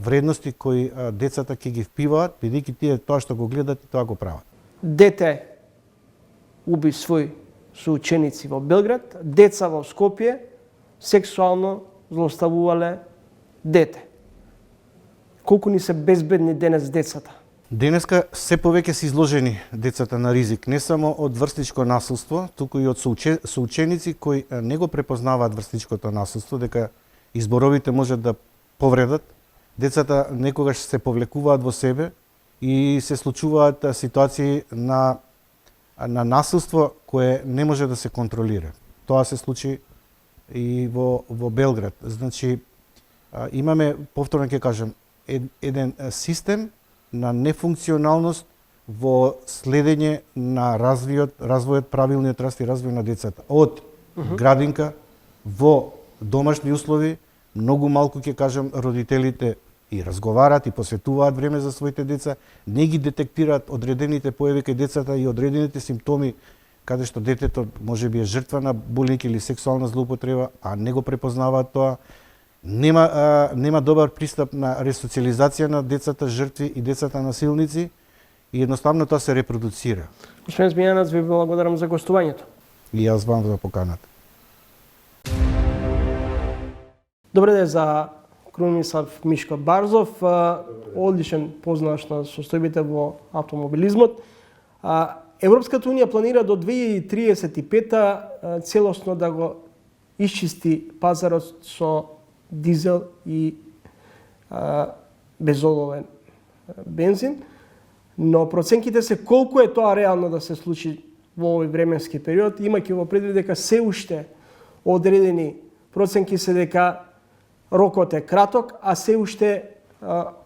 вредности кои децата ќе ги впиваат, бидејќи тие тоа што го гледат и тоа го прават. Дете уби свој соученици во Белград, деца во Скопје сексуално злоставувале дете. Колку ни се безбедни денес децата? Денеска се повеќе се изложени децата на ризик, не само од врсничко насилство, туку и од соученици кои не го препознаваат врсничкото насилство, дека изборовите можат да повредат. Децата некогаш се повлекуваат во себе и се случуваат ситуации на насилство кое не може да се контролира. Тоа се случи и во Белград. Значи, имаме, повторно ќе кажам, еден систем на нефункционалност во следење на развојот, правилниот раст и развој на децата. Од градинка во домашни услови, многу малку ќе кажам родителите и разговараат и посветуваат време за своите деца, не ги детектираат одредените појави кај децата и одредените симптоми каде што детето можеби е жртва на булинг или сексуална злоупотреба, а не го препознаваат тоа. Нема добар пристап на ресоциализација на децата жртви и децата насилници и едноставно тоа се репродуцира. Господин Змијанац, ви благодарам за гостувањето. И јас вам за поканата. Добре ден за Крунмислав Мишко Барзов, одличен познавач на состојбите во автомобилизмот. Европската унија планира до 2035 целосно да го исчисти пазарот со дизел и безоловен бензин, но проценките се колку е тоа реално да се случи во овој временски период, имајќи во предвид дека се уште одредени проценки се дека рокот е краток, а се уште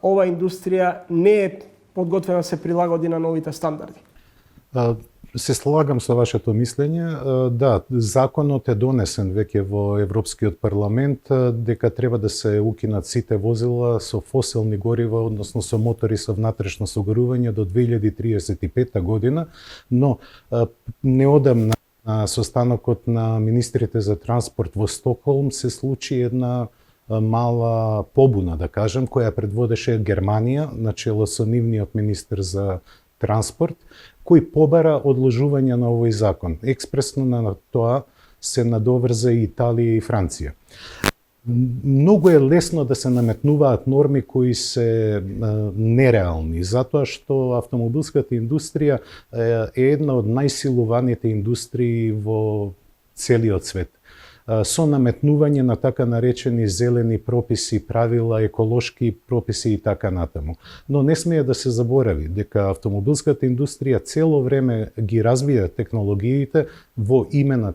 ова индустрија не е подготвена да се прилагоди на новите стандарди. Се слагам со вашето мислење. Да, законот е донесен веќе во Европскиот парламент дека треба да се укинат сите возила со фосилни горива, односно со мотори со внатрешно согорување до 2035 година, но неодамна на состанокот на министрите за транспорт во Стокхолм се случи една мала побуна, да кажем, која предводеше Германија, начело со нивниот министер за транспорт, кој побара одложување на овој закон. Експресно на тоа се надоврза и Италија и Франција. Многу е лесно да се наметнуваат норми кои се нереални, затоа што автомобилската индустрија е една од најсилуваните индустрии во целиот свет. Со наметнување на така наречени зелени прописи, правила, еколошки прописи и така натаму. Но не смее да се заборави дека автомобилската индустрија цело време ги развија технологиите во име на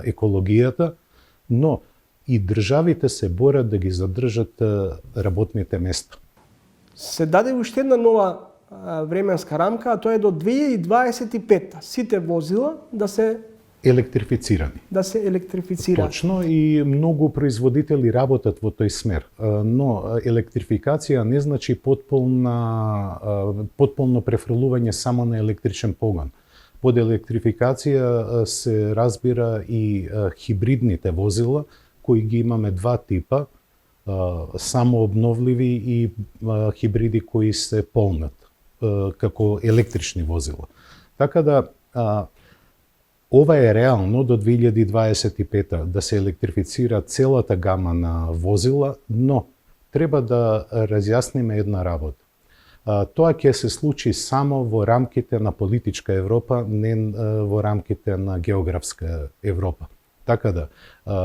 екологијата, но и државите се борат да ги задржат работните места. Се даде уште една нова временска рамка, а тоа е до 2025 сите возила да се Електрифицирани. електрифицираат. Точно, и многу производители работат во тој смер. Но електрификација не значи потполно префрлување само на електричен погон. Под електрификација се разбира и хибридните возила, кои ги имаме два типа, самообновливи и хибриди кои се полнат како електрични возила. Така да ова е реално до 2025 да се електрифицира целата гама на возила, но треба да разјасниме една работа. Тоа ќе се случи само во рамките на политичка Европа, не во рамките на географска Европа. Така да,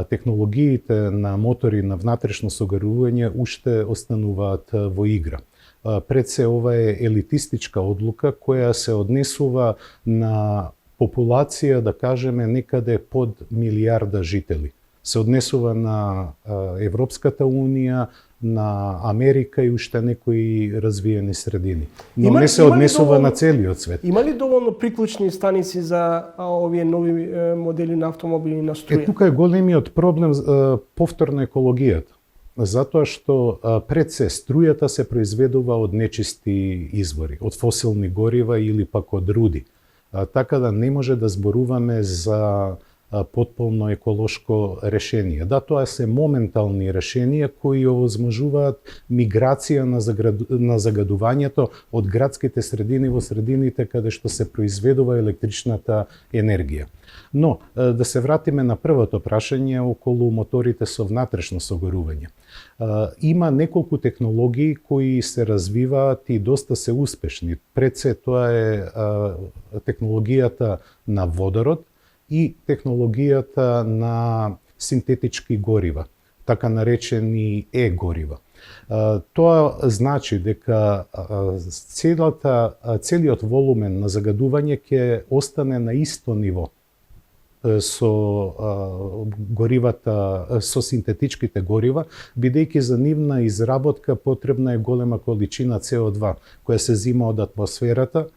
технологиите на мотори на внатрешно согарување уште остануваат во игра. Пред се ова е елитистичка одлука која се однесува на популација, да кажеме, некаде под 1 милиарда жители. Се однесува на Европската Унија, на Америка и уште некои развиени средини. Но не се однесува на целиот свет. Има ли доволно приклучни станици за овие нови модели на автомобили на струја? Тука е големиот проблем повторно екологијата. Затоа што пред се струјата се произведува од нечисти извори, од фосилни горива или пак од руди. Така да не може да зборуваме за потполно еколошко решение. Да, тоа се моментални решенија кои овозможуваат миграција на загадувањето од градските средини во средините каде што се произведува електричната енергија. Но, да се вратиме на првото прашање околу моторите со внатрешно согорување. Има неколку технологии кои се развиваат и доста се успешни. Пред се тоа е технологијата на водород и технологијата на синтетички горива, така наречени е-горива. Тоа значи дека целиот волумен на загадување ќе остане на исто ниво со горивата, со синтетичките горива, бидејќи за нивна изработка потребна е голема количина CO2 која се зема од атмосферата,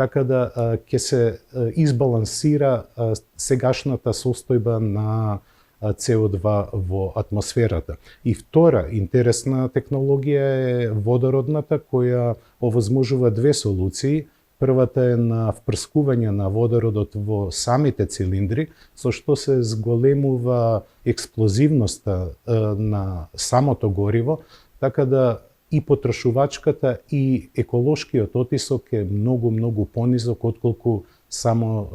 така да ќе се избалансира сегашната состојба на CO2 во атмосферата. И втора интересна технологија е водородната, која овозможува две солуции. Првата е на впрскување на водородот во самите цилиндри, со што се зголемува експлозивноста на самото гориво, така да и потрошувачката и еколошкиот отисок е многу понизок отколку само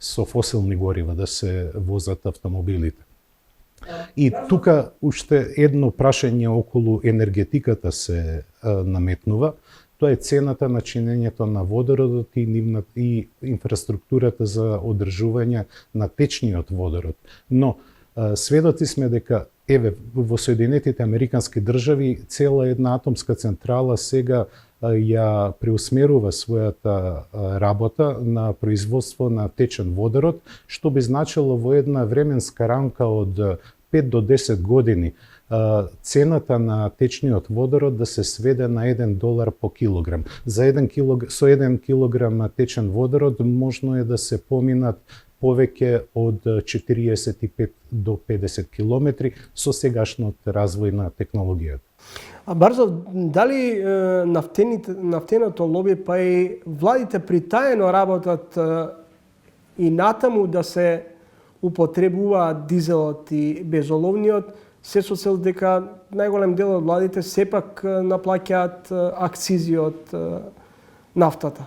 со фосилни горива да се возат автомобилите. И тука уште едно прашање околу енергетиката се наметнува. Тоа е цената на чинењето на водородот и инфраструктурата за одржување на течниот водород. Но сведоци сме дека во Соединетите Американски држави цела една атомска централа сега ја преусмерува својата работа на производство на течен водород, што би значило во една временска рамка од 5 до 10 години цената на течниот водород да се сведе на $1 по килограм. Со 1 килограм течен водород можно е да се поминат повеќе од 45 до 50 километри со сегашниот развој на технологијата. А Барзов, дали нафтеното лоби па и владите притаено работат и натаму да се употребуваат дизелот и безоловниот, се со цел дека најголем дел од владите сепак наплаќаат акцизи од нафтата?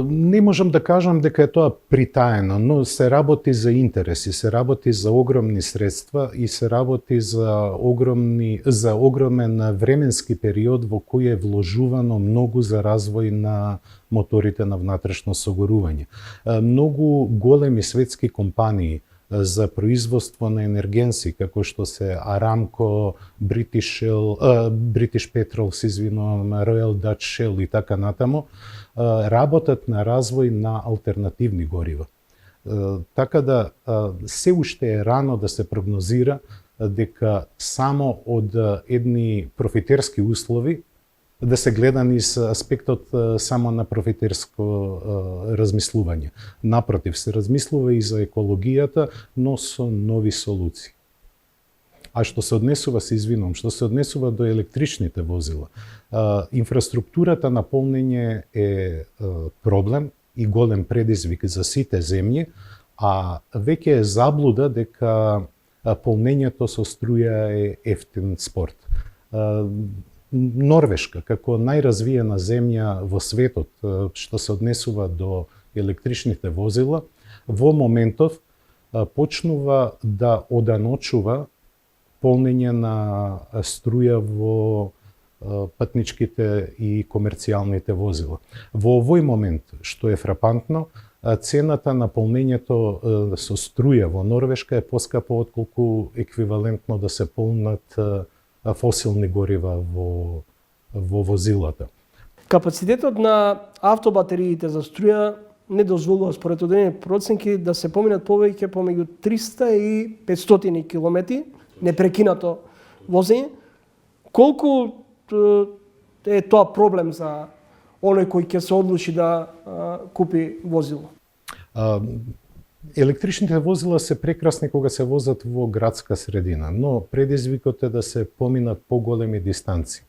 Не можам да кажам дека е тоа притаено, но се работи за интереси, се работи за огромни средства и се работи за огромен временски период во кој е вложувано многу за развој на моторите на внатрешно согорување. Многу големи светски компании за производство на енергенси, како што се Aramco, British Petrol, Royal Dutch Shell и така натаму, работат на развој на алтернативни горива. Така да се уште е рано да се прогнозира дека само од едни профитерски услови да се гледа низ аспектот само на профитерско размислување. Напротив, се размислува и за екологијата, но со нови солуции. А што се однесува, се извинувам, што се однесува до електричните возила, инфраструктурата на полнење е проблем и голем предизвик за сите земји, а веќе е заблуда дека полнењето со струја е ефтин спорт. Норвешка, како најразвиена земја во светот, што се однесува до електричните возила, во моментов почнува да оданочува полнење на струја во патничките и комерцијалните возила. Во овој момент, што е фрапантно, цената на полнењето со струја во Норвешка е поскапо отколку еквивалентно да се полнат фосилни горива во возилата. Капацитетот на автобатериите за струја не дозволува според одредени проценки да се поминат повеќе помеѓу 300 и 500 километри непрекинато возење. Колку е тоа проблем за оној кој ќе се одлучи да купи возило? Електричните возила се прекрасни кога се возат во градска средина, но предизвикот е да се поминат поголеми дистанции.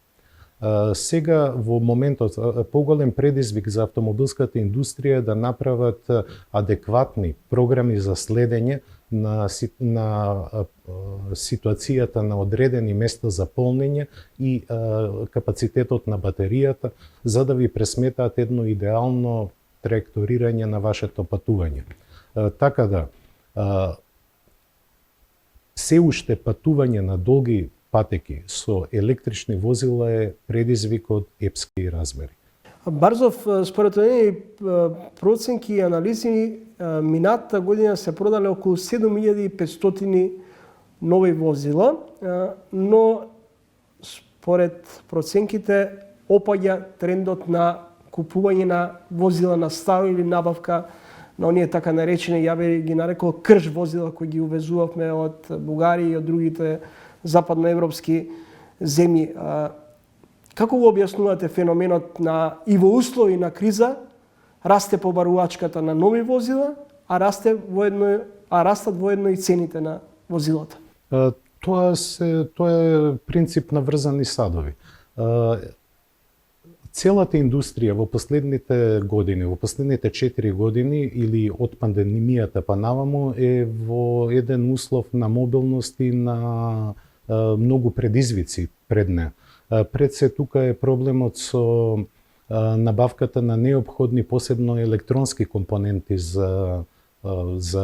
Сега во моментот поголем предизвик за автомобилската индустрија е да направат адекватни програми за следење на ситуацијата на одредени места за полнење и капацитетот на батеријата, за да ви пресметаат едно идеално траекторирање на вашето патување. Така да, се уште патување на долги патеки со електрични возила е предизвик од епски размери. Барзов, според одредени проценки и анализи, минатата година се продале околу 7500 нови возила, но според проценките опаѓа трендот на купување на возила на старо или набавка на оние така наречени, ја би ги нарекол крш возила кои ги увезувавме од Бугарија и од другите западноевропски земји. Како го објаснувате феноменот на и во услови на криза расте побарувачката на нови возила, а растат воедно и цените на возилата? Тоа е принцип на врзани садови. Целата индустрија во последните години, во последните 4 години или од пандемијата па наваму е во еден услов на мобилност и на многу предизвици пред неа. Пред се тука е проблемот со набавката на неопходни посебно електронски компоненти за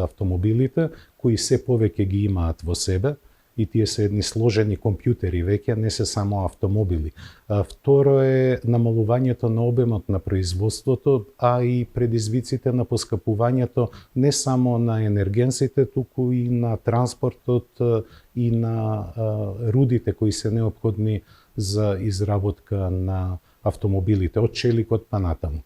автомобилите, кои се повеќе ги имаат во себе, и тие се едни сложени компјутери веќе, не се само автомобили. Второ е намалувањето на обемот на производството, а и предизвиците на поскапувањето не само на енергенсите, туку и на транспортот и на рудите кои се неопходни за изработка на автомобилите, од челикот па натаму.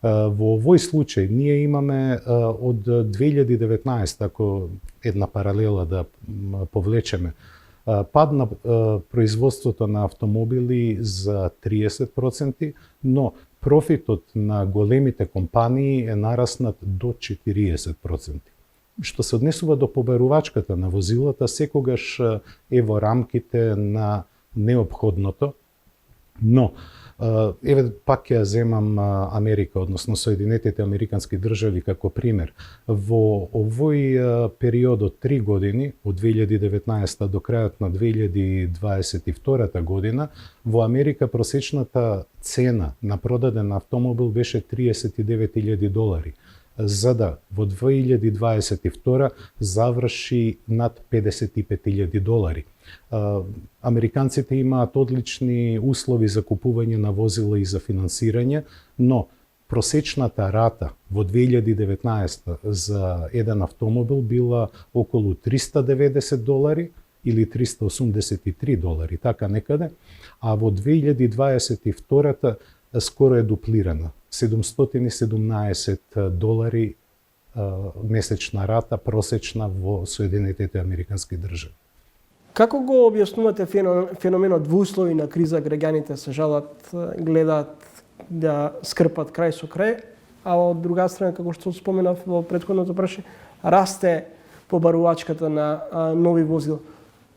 Во овој случај ние имаме од 2019, ако една паралела да повлечеме, пад на производството на автомобили за 30%, но профитот на големите компании е нараснат до 40%. Што се однесува до побарувачката на возилата, секогаш е во рамките на неопходното, но еве пак ќе земам Америка, односно Соединетите Американски држави како пример. Во овој период од 3 години, од 2019 до крајот на 2022 година, во Америка просечната цена на продаден автомобил беше $39,000, за да во 2022 заврши над $55,000. Американците имаат одлични услови за купување на возила и за финансирање, но просечната рата во 2019 за еден автомобил била околу $390 или $383, така некаде, а во 2022 скоро е дуплирана. $717 месечна рата просечна во Соединетите Американски држави. Како го објаснувате феноменот во услови на криза, граѓаните се жалат, гледаат да скрпат крај со крај, а од друга страна, како што споменав во претходното прашање, расте побарувачката на нови возила.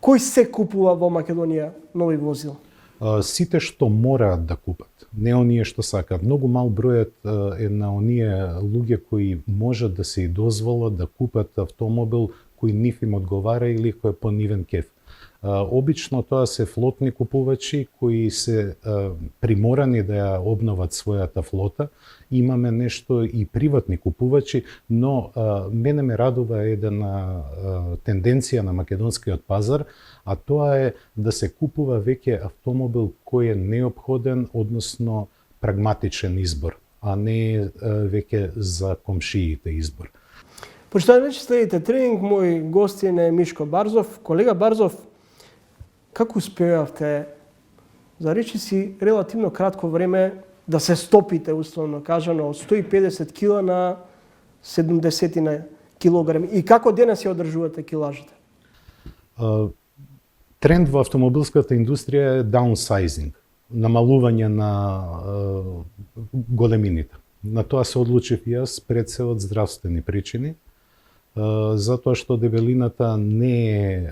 Кој се купува во Македонија нови возила? Сите што мораат да купат, не оние што сакаат. Многу мал бројот е на оние луѓе кои можат да се и дозволат да купат автомобил кој нив им одговара или кој е по нивен кеф. Обично тоа се флотни купувачи кои се приморани да ја обноват својата флота. Имаме нешто и приватни купувачи, но мене ме радува една тенденција на македонскиот пазар, а тоа е да се купува веќе автомобил кој е неопходен, односно прагматичен избор, а не веќе за комшиите избор. Пошто веќе следите тренинг, мој гостин е Мишко Барзов. Колега Барзов, како успеавте за речиси релативно кратко време да се стопите, условно кажано, од 150 кила на 70 килограми? И како денес ја одржувате килажата? Тренд во автомобилската индустрија е даунсайзинг, намалување на големините. На тоа се одлучив и јас пред се од здравствени причини, затоа што дебелината не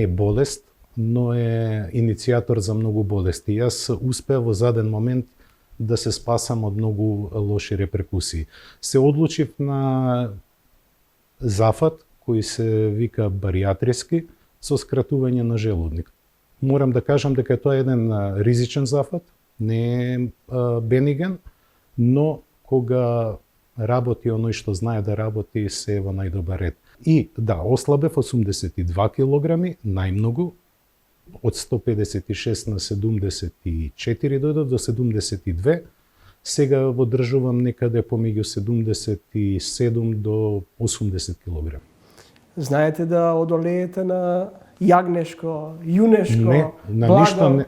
е болест, но е иницијатор за многу болести. Јас успеав во заден момент да се спасам од многу лоши реперкусии. Се одлучив на зафат кој се вика баријатриски со скратување на желудник. Морам да кажам дека тоа е еден ризичен зафат, не е бениген, но кога работи оној што знае да работи, се е во најдобар ред. И да, ослабев 82 килограми, најмногу, од 156 на 74 дојдов до 72, сега го држувам некаде помеѓу 77 до 80 килограми. Знаете да одолеете на јагнешко, јунешко, Не,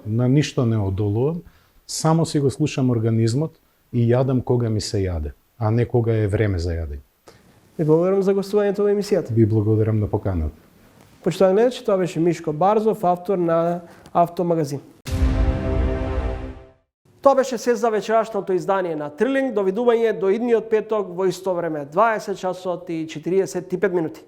на ништо не одолувам, само си го слушам организмот и јадам кога ми се јаде, а не кога е време за јадење. Ви благодарам за гостувањето во емисијата. Ви благодарам на поканата. Почитувани гледачи, тоа беше Мишко Барзов, автор на Автомагазин. Тоа беше се за вечерашното издание на Трилинг. Довидување до идниот петок во исто време, 20 часот и 45 минути.